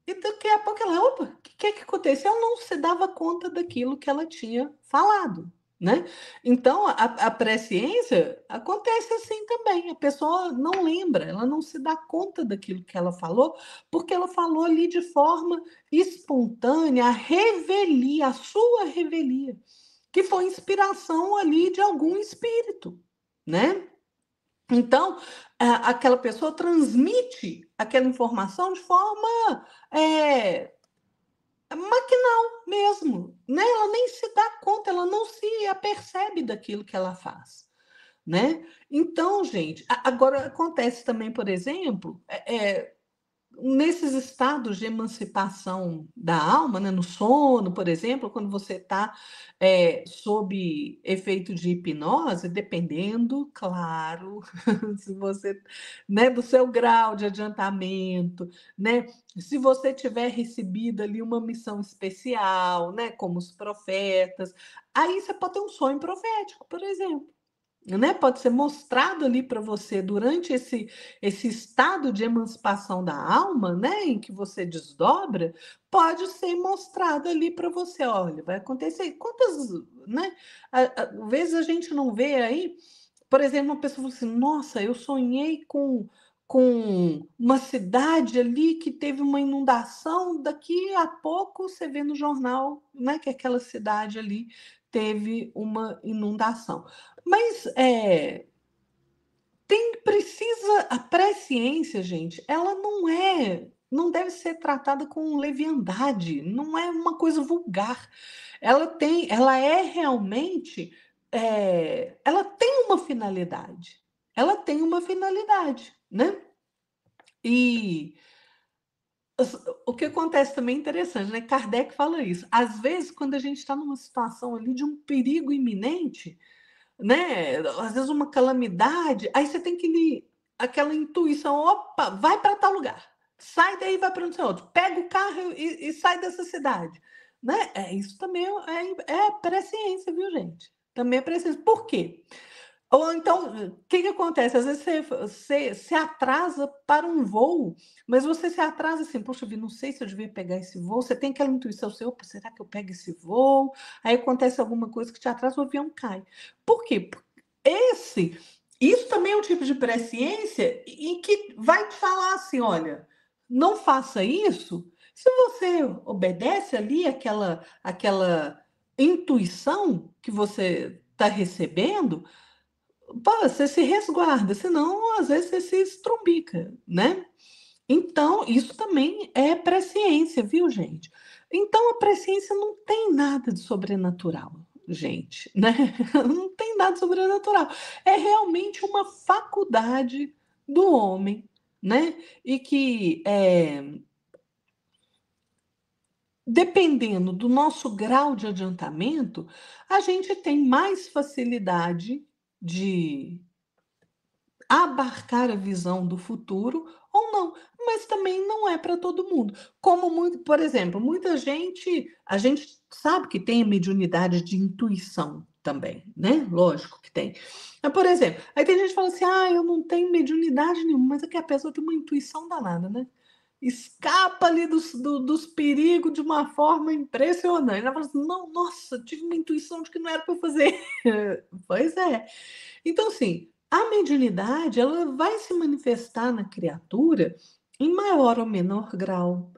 e daqui a pouco ela, opa, o que aconteceu? Ela não se dava conta daquilo que ela tinha falado. Né? Então, a presciência acontece assim também. A pessoa não lembra, ela não se dá conta daquilo que ela falou, porque ela falou ali de forma espontânea, a revelia, a sua revelia, que foi inspiração ali de algum espírito, né? Então, aquela pessoa transmite aquela informação de forma maquinal mesmo, né? Ela nem se dá conta, ela não se apercebe daquilo que ela faz, né? Então, gente, agora acontece também, por exemplo, nesses estados de emancipação da alma, né, no sono, por exemplo, quando você está sob efeito de hipnose, dependendo, claro, se você, né, do seu grau de adiantamento, né, se você tiver recebido ali uma missão especial, né, como os profetas, aí você pode ter um sonho profético, por exemplo, né, pode ser mostrado ali para você durante esse estado de emancipação da alma, né, em que você desdobra, pode ser mostrado ali para você, olha, vai acontecer quantas, né, vezes a gente não vê aí, por exemplo, uma pessoa fala assim: "Nossa, eu sonhei com uma cidade ali que teve uma inundação", daqui a pouco você vê no jornal, né, que aquela cidade ali teve uma inundação. Mas, precisa a presciência, gente, ela não deve ser tratada com leviandade, não é uma coisa vulgar. Ela é realmente, ela tem uma finalidade. Ela tem uma finalidade, né. E os o que acontece também é interessante, né, Kardec fala isso, às vezes quando a gente está numa situação ali de um perigo iminente, né, às vezes uma calamidade, aí você tem que aquela intuição: "Opa, vai para tal lugar, sai daí, vai para não sei onde, pega o carro e sai dessa cidade", né. Isso também é presciência, viu, gente. Também é presciência. Por quê? Ou então, o que que acontece? Às vezes você se atrasa para um voo, mas você se atrasa assim: "Poxa vida, não sei se eu devia pegar esse voo", você tem aquela intuição assim: "Opa, será que eu pego esse voo?". Aí acontece alguma coisa que te atrasa, o avião cai. Por quê? Esse isso também é um tipo de presciência em que vai te falar assim: "Olha, não faça isso". Se você obedece ali aquela intuição que você está recebendo, pô, você se resguarda, senão às vezes você se estrumbica, né. Então, isso também é presciência, viu, gente. Então a presciência não tem nada de sobrenatural, gente, né, não tem nada de sobrenatural. É realmente uma faculdade do homem, né, e que, dependendo do nosso grau de adiantamento, a gente tem mais facilidade de abarcar a visão do futuro ou não, mas também não é para todo mundo. Como muito, por exemplo, muita gente, a gente sabe que tem a mediunidade de intuição também, né? Lógico que tem. Mas, por exemplo, aí tem gente que fala assim: "Ah, eu não tenho mediunidade nenhuma", mas é que a pessoa tem uma intuição danada, né? Escapa ali dos perigos de uma forma impressionante. Ela fala assim: "Não, nossa, tive uma intuição de que não era para fazer". Pois é. Então, assim, a mediunidade, ela vai se manifestar na criatura em maior ou menor grau.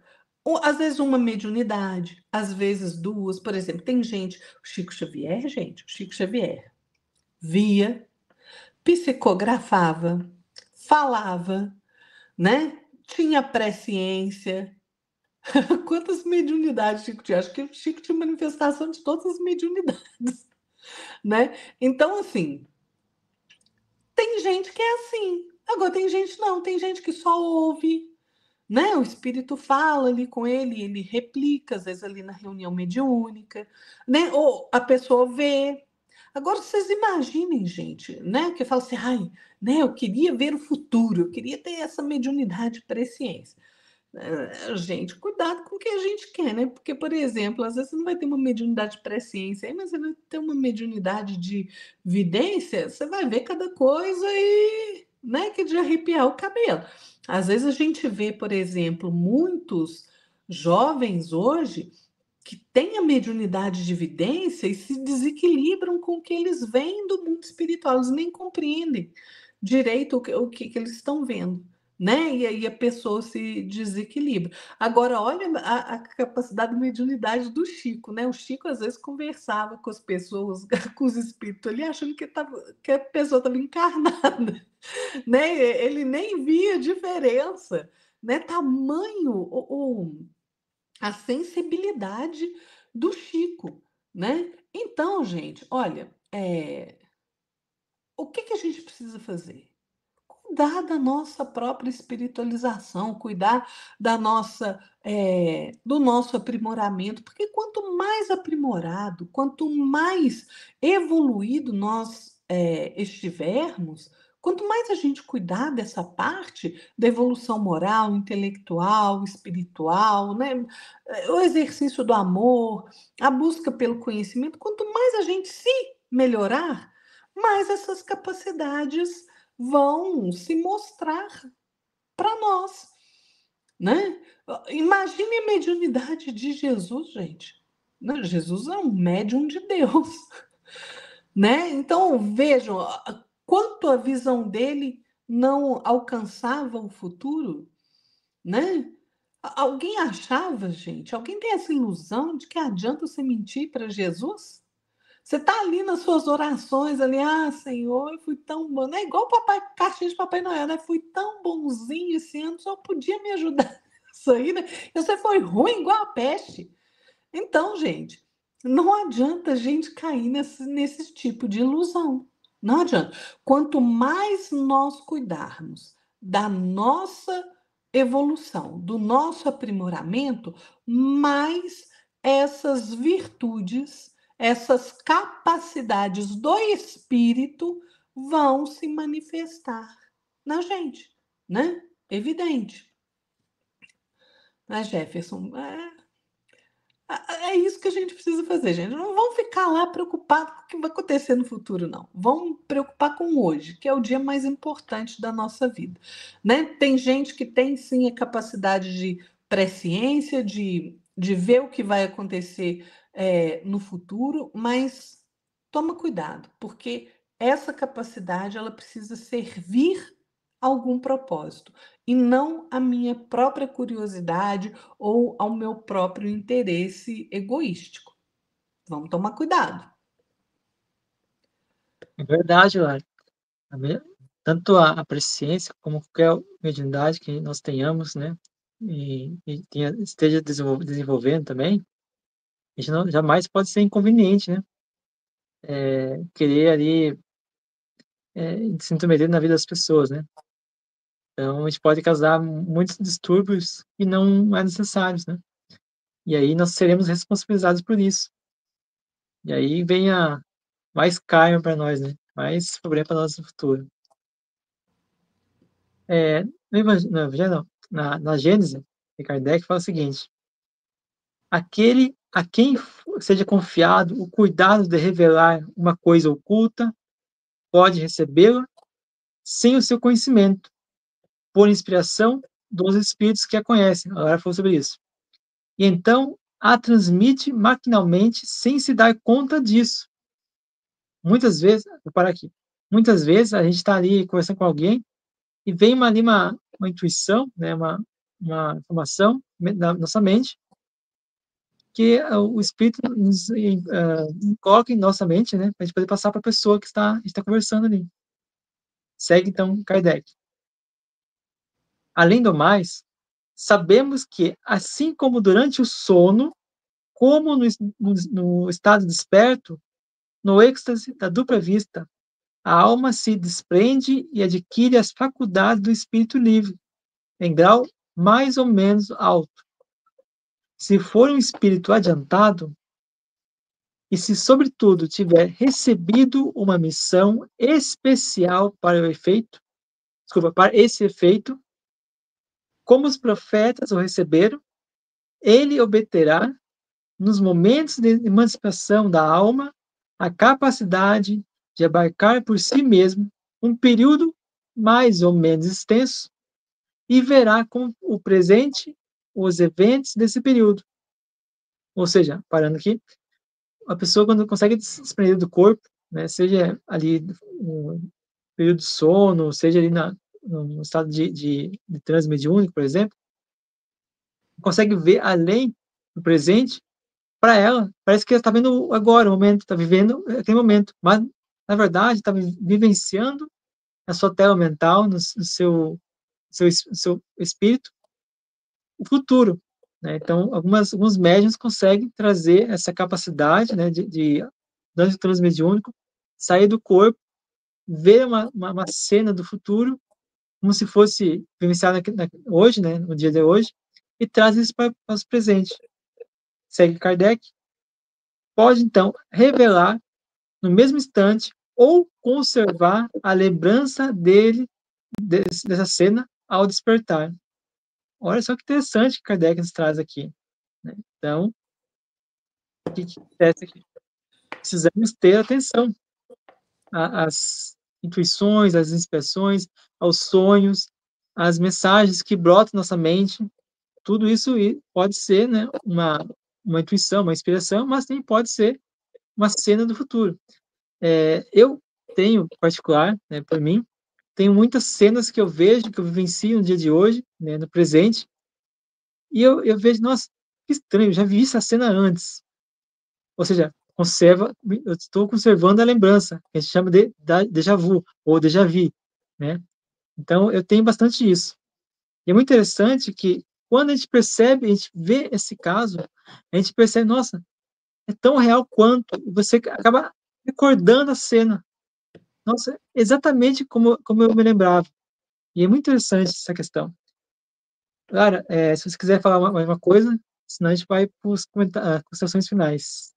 Ou, às vezes, uma mediunidade, às vezes duas. Por exemplo, tem gente, o Chico Xavier, gente, o Chico Xavier via, psicografava, falava, né? Tinha presciência. Quantas mediunidades Chico tinha? Acho que o Chico tinha manifestação de todas as mediunidades, né? Então, assim, tem gente que é assim. Agora tem gente não, tem gente que só ouve, né? O espírito fala ali com ele, ele replica, às vezes ali na reunião mediúnica, né? Ou a pessoa vê. Agora vocês imaginem, gente, né? Que fala assim, ai, né? Eu queria ver o futuro, eu queria ter essa mediunidade presciência. Gente, cuidado com o que a gente quer, né? Porque, por exemplo, às vezes você não vai ter uma mediunidade de presciência aí, mas você vai ter uma mediunidade de vidência, você vai ver cada coisa e, né, que de arrepiar o cabelo. Às vezes a gente vê, por exemplo, muitos jovens hoje que têm a mediunidade de vidência e se desequilibram com o que eles veem do mundo espiritual, eles nem compreendem direito o que eles estão vendo, né? E aí a pessoa se desequilibra. Agora, olha a capacidade de mediunidade do Chico, né? O Chico às vezes conversava com as pessoas, com os espíritos ali, achando que a pessoa estava encarnada, né? Ele nem via diferença, né? Tamanho a sensibilidade do Chico, né? Então, gente, olha, o que que a gente precisa fazer? cuidar da nossa própria espiritualização, cuidar da nossa, do nosso aprimoramento, porque quanto mais aprimorado, quanto mais evoluído nós estivermos, quanto mais a gente cuidar dessa parte da evolução moral, intelectual, espiritual, né? O exercício do amor, a busca pelo conhecimento, quanto mais a gente se melhorar, mais essas capacidades vão se mostrar para nós, né? Imagine a mediunidade de Jesus, gente. Jesus é um médium de Deus, né? Então vejam quanto a visão dele não alcançava o futuro, né? Alguém achava, gente, alguém tem essa ilusão de que adianta você mentir para Jesus? Você está ali nas suas orações, ali, Senhor, eu fui tão bom. Não é igual papai, caixinha de Papai Noel, né? Fui tão bonzinho esse ano, só podia me ajudar isso aí, né? E você foi ruim igual a peste. Então, gente, não adianta a gente cair nesse tipo de ilusão. Não adianta. Quanto mais nós cuidarmos da nossa evolução, do nosso aprimoramento, mais essas virtudes, essas capacidades do espírito vão se manifestar na gente, né? Evidente. Mas, Jefferson, é isso que a gente precisa fazer, gente. Não vamos ficar lá preocupados com o que vai acontecer no futuro, não. Vamos preocupar com hoje, que é o dia mais importante da nossa vida, né? Tem gente que tem, sim, a capacidade de presciência, de ver o que vai acontecer no futuro, mas toma cuidado, porque essa capacidade ela precisa servir a algum propósito e não a minha própria curiosidade ou ao meu próprio interesse egoístico. Vamos tomar cuidado. É verdade, Lara. Tanto a presciência como qualquer mediunidade que nós tenhamos, né? Esteja desenvolvendo também, a gente jamais pode ser inconveniente, né? Querer ali se intrometer na vida das pessoas, né? Então, a gente pode causar muitos distúrbios que não é necessários, né? E aí nós seremos responsabilizados por isso. E aí vem mais karma para nós, né? Mais problema para nós no futuro. No Evangelho, não, na Gênese, Kardec fala o seguinte: aquele a quem seja confiado o cuidado de revelar uma coisa oculta pode recebê-la sem o seu conhecimento, por inspiração dos espíritos que a conhecem. Agora falou sobre isso. E então a transmite maquinalmente sem se dar conta disso. Muitas vezes, vou parar aqui. Muitas vezes a gente está ali conversando com alguém e vem uma intuição, né, uma informação na nossa mente que o espírito nos coloca em nossa mente, né, para a gente poder passar para a pessoa que a gente está conversando ali. Segue então Kardec. Além do mais, sabemos que, assim como durante o sono, como no estado desperto, no êxtase da dupla vista, a alma se desprende e adquire as faculdades do espírito livre, em grau mais ou menos alto. Se for um espírito adiantado, e se, sobretudo, tiver recebido uma missão especial para esse efeito, como os profetas o receberam, ele obterá, nos momentos de emancipação da alma, a capacidade de abarcar por si mesmo um período mais ou menos extenso e verá com o presente os eventos desse período. Ou seja, parando aqui, a pessoa quando consegue se desprender do corpo, né, seja ali no período de sono, seja ali no estado de transe mediúnico, por exemplo, consegue ver além do presente, para ela, parece que ela está vendo agora o momento, está vivendo aquele momento, mas, na verdade, está vivenciando na sua tela mental, no seu espírito, o futuro. Né? Então, alguns médiuns conseguem trazer essa capacidade, né, durante o transe mediúnico, sair do corpo, ver uma cena do futuro como se fosse vivenciado hoje, né, no dia de hoje, e traz isso para o presente. Segue Kardec, pode então revelar no mesmo instante ou conservar a lembrança dele dessa cena ao despertar. Olha só que interessante que Kardec nos traz aqui, né? Então, o que acontece aqui? Precisamos ter atenção às intuições, às inspirações, aos sonhos, às mensagens que brotam na nossa mente. Tudo isso pode ser, né, uma intuição, uma inspiração, mas também pode ser uma cena do futuro. Eu tenho, em particular, né, para mim, tenho muitas cenas que eu vejo, que eu vivencio no dia de hoje, né, no presente, e eu vejo, nossa, que estranho, eu já vi essa cena antes. Ou seja, eu estou conservando a lembrança, que a gente chama de déjà vu, ou déjà vu, né? Então, eu tenho bastante isso. E é muito interessante que, quando a gente percebe, a gente vê esse caso, a gente percebe, nossa, é tão real quanto, e você acaba recordando a cena. Nossa, exatamente como eu me lembrava. E é muito interessante essa questão. Clara, se você quiser falar mais uma coisa, senão a gente vai para os considerações finais.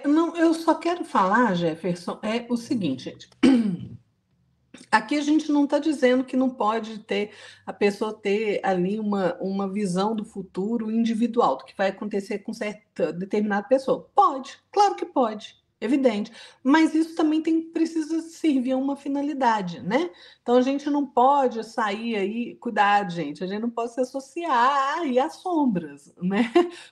Não, eu só quero falar, Jefferson, é o seguinte, gente. Aqui a gente não está dizendo que não pode ter a pessoa ter ali uma visão do futuro individual, do que vai acontecer com certa determinada pessoa. Pode, claro que pode, evidente. Mas isso também precisa servir a uma finalidade, né? Então a gente não pode sair aí, cuidado, gente, a gente não pode se associar aí às sombras, né?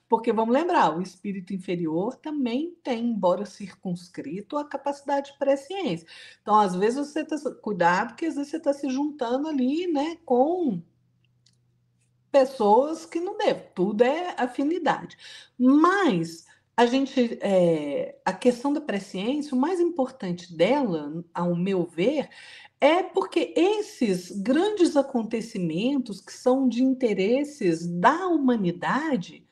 Porque vamos lembrar, o espírito inferior também tem, embora circunscrito, a capacidade de presciência. Então, às vezes, você está. Cuidado, porque às vezes você está se juntando ali, né, com pessoas que não devem. Tudo é afinidade. Mas a questão da presciência, o mais importante dela, ao meu ver, é porque esses grandes acontecimentos que são de interesses da humanidade,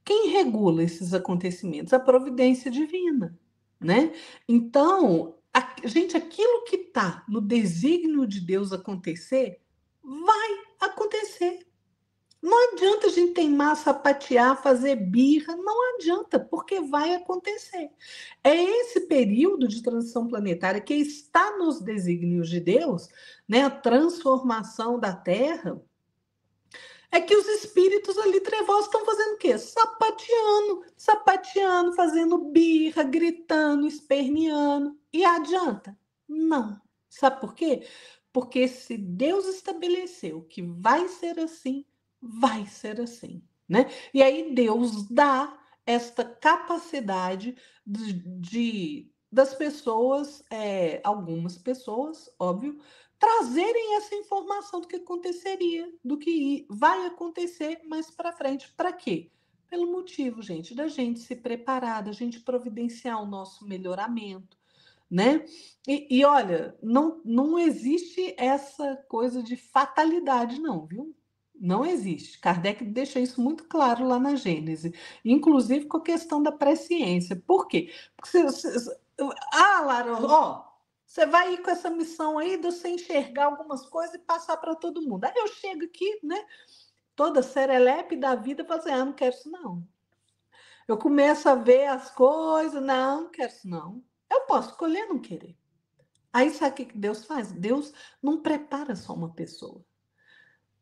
quem regula esses acontecimentos? A providência divina, né? Então, gente, aquilo que está no desígnio de Deus acontecer, vai acontecer. Não adianta a gente teimar, sapatear, fazer birra, não adianta, porque vai acontecer. É esse período de transição planetária que está nos desígnios de Deus, né? A transformação da Terra, é que os espíritos ali trevosos estão fazendo o quê? Sapateando, sapateando, fazendo birra, gritando, esperneando. E adianta? Não. Sabe por quê? Porque se Deus estabeleceu que vai ser assim, vai ser assim, né? E aí Deus dá esta capacidade das pessoas, algumas pessoas, óbvio, trazerem essa informação do que aconteceria, do que vai acontecer mais para frente. Para quê? Pelo motivo, gente, da gente se preparar, da gente providenciar o nosso melhoramento, né? E olha, não existe essa coisa de fatalidade, não, viu? Não existe. Kardec deixa isso muito claro lá na Gênese, inclusive com a questão da presciência. Por quê? Porque Lara, ó, você vai ir com essa missão aí de você enxergar algumas coisas e passar para todo mundo. Aí eu chego aqui, né, toda serelepe da vida, e falo assim, não quero isso não. Eu começo a ver as coisas, não quero isso não. Eu posso escolher não querer. Aí sabe o que Deus faz? Deus não prepara só uma pessoa,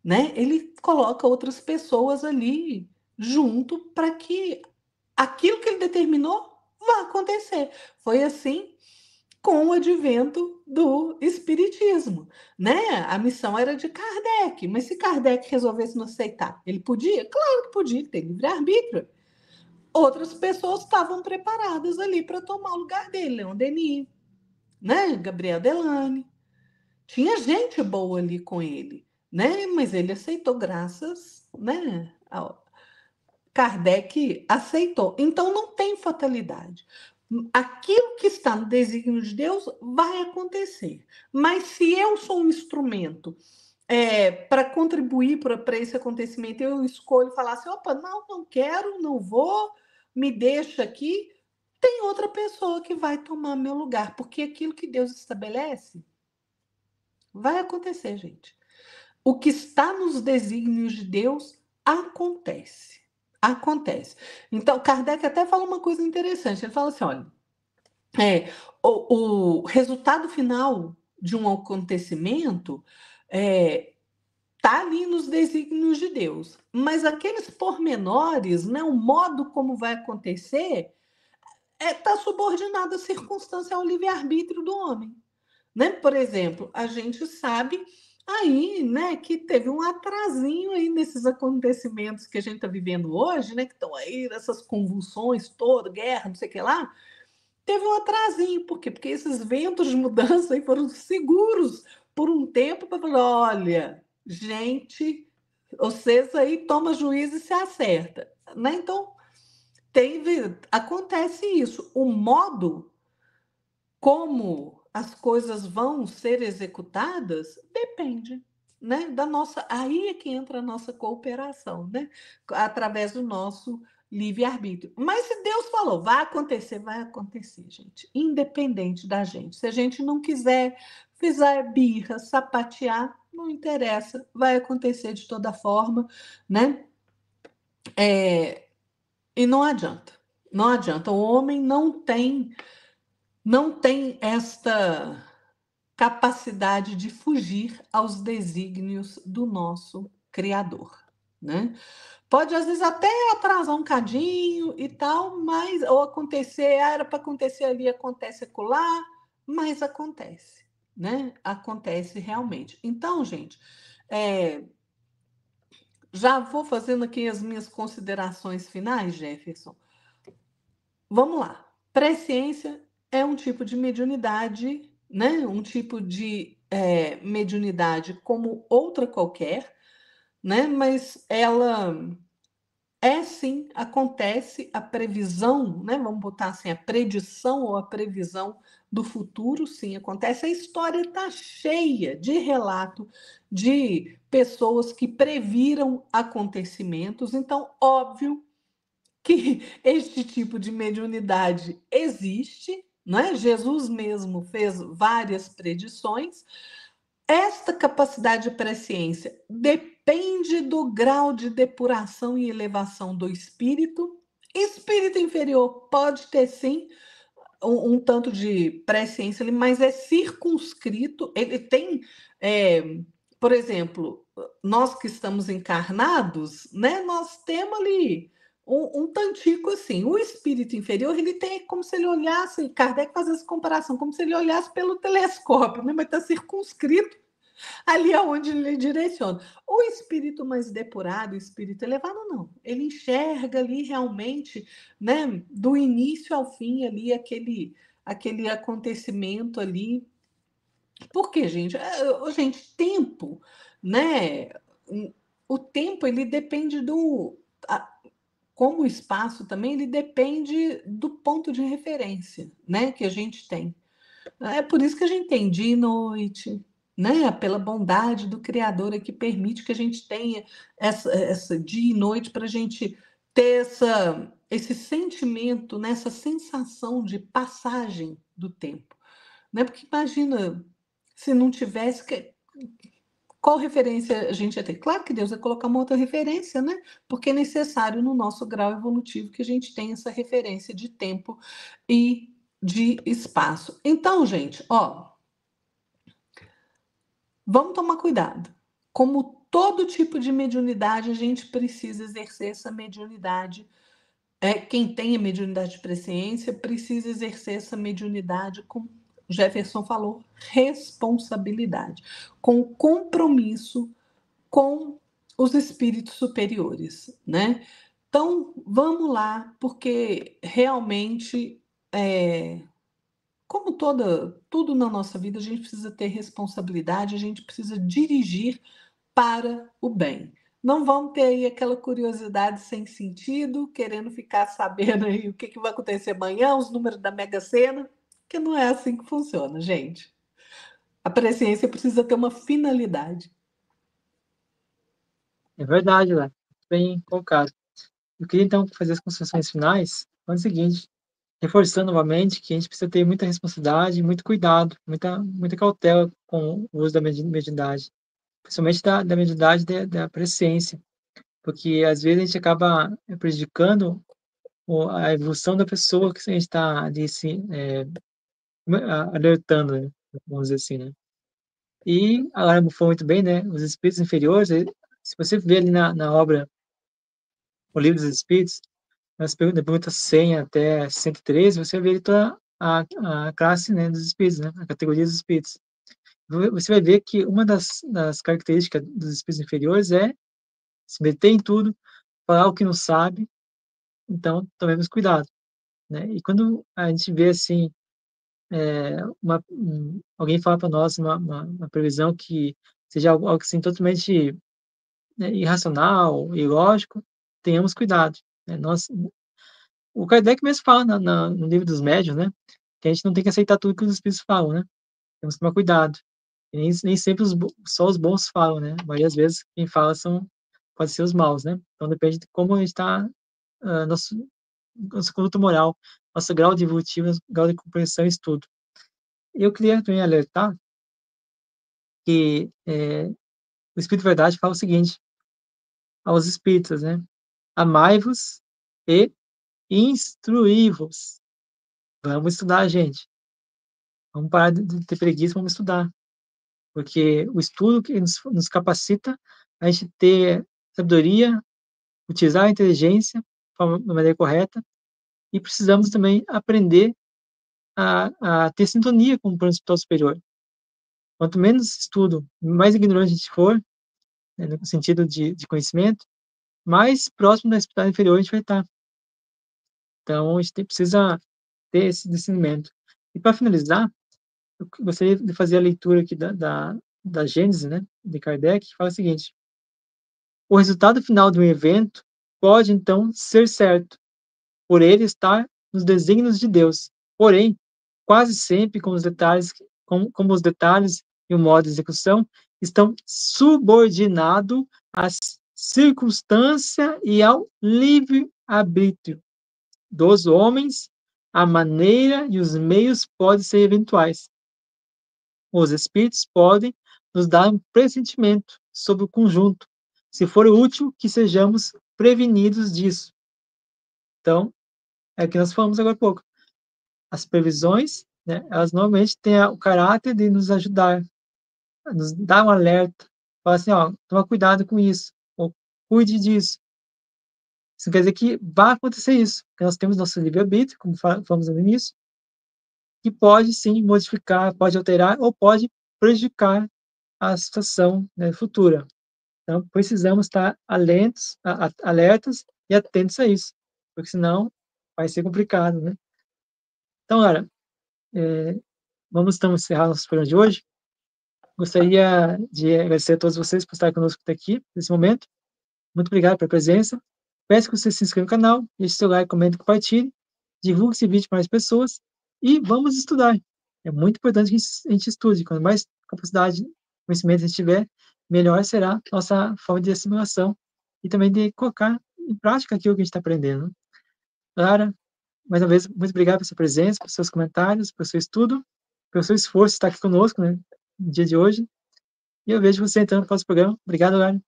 né? Ele coloca outras pessoas ali junto para que aquilo que ele determinou vá acontecer. Foi assim com o advento do espiritismo, né? A missão era de Kardec, mas se Kardec resolvesse não aceitar, ele podia? Claro que podia, tem livre-arbítrio. Outras pessoas estavam preparadas ali para tomar o lugar dele, Leon Denis, né? Gabriel Delane. Tinha gente boa ali com ele, né? Mas ele aceitou graças, né? Kardec aceitou. Então não tem fatalidade. Aquilo que está no desígnio de Deus vai acontecer. Mas se eu sou um instrumento para contribuir para esse acontecimento, eu escolho falar assim: opa, não quero, não vou, me deixa aqui. Tem outra pessoa que vai tomar meu lugar, porque aquilo que Deus estabelece vai acontecer, gente. O que está nos desígnios de Deus acontece. Acontece. Então, Kardec até fala uma coisa interessante. Ele fala assim: olha, o resultado final de um acontecimento está ali nos desígnios de Deus. Mas aqueles pormenores, né, o modo como vai acontecer, está subordinado à circunstância, ao livre-arbítrio do homem. Né? Por exemplo, a gente sabe aí, né, que teve um atrasinho aí nesses acontecimentos que a gente está vivendo hoje, né, que estão aí nessas convulsões todas, guerra, não sei o que lá. Teve um atrasinho, por quê? Porque esses ventos de mudança aí foram seguros por um tempo para falar, olha, gente, vocês aí toma juízo e se acerta, né? Então, acontece isso. O modo como as coisas vão ser executadas depende, né, da nossa. Aí é que entra a nossa cooperação, né, através do nosso livre-arbítrio. Mas se Deus falou, vai acontecer, gente, independente da gente. Se a gente não quiser, fizer birra, sapatear, não interessa, vai acontecer de toda forma, né? E não adianta, não adianta. O homem não tem esta capacidade de fugir aos desígnios do nosso Criador, né? Pode às vezes até atrasar um cadinho e tal, mas ou acontecer, era para acontecer ali, acontece acolá, mas acontece, né? Acontece realmente. Então, gente, já vou fazendo aqui as minhas considerações finais, Jefferson. Vamos lá. Presciência é um tipo de mediunidade, né? Um tipo de mediunidade como outra qualquer, né? Mas ela sim, acontece a previsão, né? Vamos botar assim, a predição ou a previsão do futuro, sim, acontece. A história está cheia de relato de pessoas que previram acontecimentos, então, óbvio que este tipo de mediunidade existe, não é? Jesus mesmo fez várias predições. Esta capacidade de presciência depende do grau de depuração e elevação do espírito. Espírito inferior pode ter sim um tanto de presciência, mas é circunscrito. Ele tem, por exemplo, nós que estamos encarnados, né? Nós temos ali um tantico assim. O espírito inferior, ele tem como se ele olhasse, Kardec faz essa comparação, como se ele olhasse pelo telescópio, né? Mas está circunscrito ali aonde ele direciona. O espírito mais depurado, o espírito elevado, não. Ele enxerga ali realmente, né, do início ao fim ali aquele acontecimento ali. Por quê, gente? Gente, tempo, né? O tempo ele depende como o espaço também, ele depende do ponto de referência, né, que a gente tem. É por isso que a gente tem dia e noite, né? Pela bondade do Criador é que permite que a gente tenha essa dia e noite para a gente ter esse sentimento, né? Essa sensação de passagem do tempo. Né? Porque imagina se não tivesse. Qual referência a gente ia ter? Claro que Deus vai colocar uma outra referência, né? Porque é necessário no nosso grau evolutivo que a gente tenha essa referência de tempo e de espaço. Então, gente, ó, vamos tomar cuidado. Como todo tipo de mediunidade, a gente precisa exercer essa mediunidade. Quem tem a mediunidade de presciência precisa exercer essa mediunidade com, Jefferson falou, responsabilidade, com compromisso com os espíritos superiores, né? Então, vamos lá, porque realmente, como tudo na nossa vida, a gente precisa ter responsabilidade, a gente precisa dirigir para o bem. Não vamos ter aí aquela curiosidade sem sentido, querendo ficar sabendo aí o que vai acontecer amanhã, os números da Mega Sena, que não é assim que funciona, gente. A presciência precisa ter uma finalidade. É verdade, Léo. Bem colocado. Eu queria, então, fazer as considerações finais. É o seguinte, reforçando novamente que a gente precisa ter muita responsabilidade, muito cuidado, muita cautela com o uso da mediunidade. principalmente da mediunidade da presciência, porque às vezes a gente acaba prejudicando a evolução da pessoa que a gente está ali se, alertando, né, vamos dizer assim, né. E a Lara foi muito bem, né, os espíritos inferiores, se você ver ali na obra O Livro dos Espíritos, da pergunta 100 até 113, você vai ver toda a classe, né, dos espíritos, né, a categoria dos espíritos. Você vai ver que uma das características dos espíritos inferiores é se meter em tudo, falar o que não sabe, então tomemos cuidado, né. E quando a gente vê, assim, alguém fala para nós uma previsão que seja algo assim totalmente, né, irracional, ilógico, tenhamos cuidado, né. O Kardec mesmo fala no Livro dos Médiuns, né, que a gente não tem que aceitar tudo que os espíritos falam, né, temos que tomar cuidado. E nem sempre só os bons falam, né, a maioria das vezes quem fala pode ser os maus, né. Então depende de como a gente está, nossa conduta moral, nosso grau de evolutivo, nosso grau de compreensão e estudo. E eu queria também alertar que, o Espírito Verdade fala o seguinte aos espíritas, né: "Amai-vos e instruí-vos". Vamos estudar, gente. Vamos parar de ter preguiça, vamos estudar, porque o estudo que nos capacita a gente ter sabedoria, utilizar a inteligência da maneira correta, e precisamos também aprender a ter sintonia com o plano espiritual superior. Quanto menos estudo, mais ignorante a gente for, né, no sentido de conhecimento, mais próximo da espiritualidade inferior a gente vai estar. Então a gente precisa ter esse discernimento. E para finalizar, eu gostaria de fazer a leitura aqui da Gênese, né, de Kardec, que fala o seguinte: "O resultado final de um evento pode, então, ser certo, por ele estar nos desígnios de Deus. Porém, quase sempre como os detalhes e o modo de execução estão subordinados às circunstância e ao livre-arbítrio dos homens, a maneira e os meios podem ser eventuais. Os espíritos podem nos dar um pressentimento sobre o conjunto, se for útil que sejamos prevenidos disso. Então, é o que nós falamos agora há pouco. As previsões, né, elas normalmente têm o caráter de nos ajudar, nos dar um alerta, falar assim, ó, toma cuidado com isso, ou cuide disso. Isso não quer dizer que vai acontecer isso, porque nós temos nosso livre-arbítrio, como falamos no início, que pode sim modificar, pode alterar ou pode prejudicar a situação, né, futura. Então, precisamos estar alertas e atentos a isso, porque senão vai ser complicado, né? Então, olha, vamos então encerrar nosso programa de hoje. Gostaria de agradecer a todos vocês por estar conosco até aqui, nesse momento. Muito obrigado pela presença. Peço que você se inscreva no canal, deixe seu like, comente, compartilhe, divulgue esse vídeo para mais pessoas e vamos estudar. É muito importante que a gente estude. Quanto mais capacidade, conhecimento a gente tiver, melhor será a nossa forma de assimilação e também de colocar em prática aquilo que a gente está aprendendo. Clara, mais uma vez, muito obrigado pela sua presença, pelos seus comentários, pelo seu estudo, pelo seu esforço de estar aqui conosco, né, no dia de hoje. E eu vejo você então no próximo programa. Obrigado, Lara.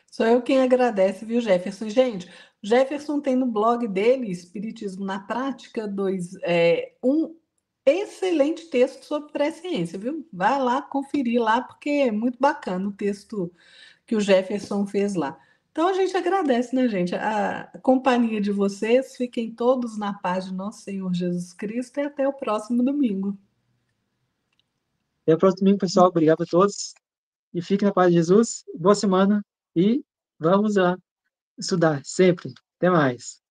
Sou eu quem agradece, viu, Jefferson? Gente, o Jefferson tem no blog dele, Espiritismo na Prática, um excelente texto sobre presciência, viu? Vai lá conferir lá, porque é muito bacana o texto que o Jefferson fez lá. Então a gente agradece, né, gente? A companhia de vocês. Fiquem todos na paz de nosso Senhor Jesus Cristo e até o próximo domingo. Até o próximo domingo, pessoal. Obrigado a todos. E fique na paz de Jesus. Boa semana e vamos lá estudar sempre. Até mais.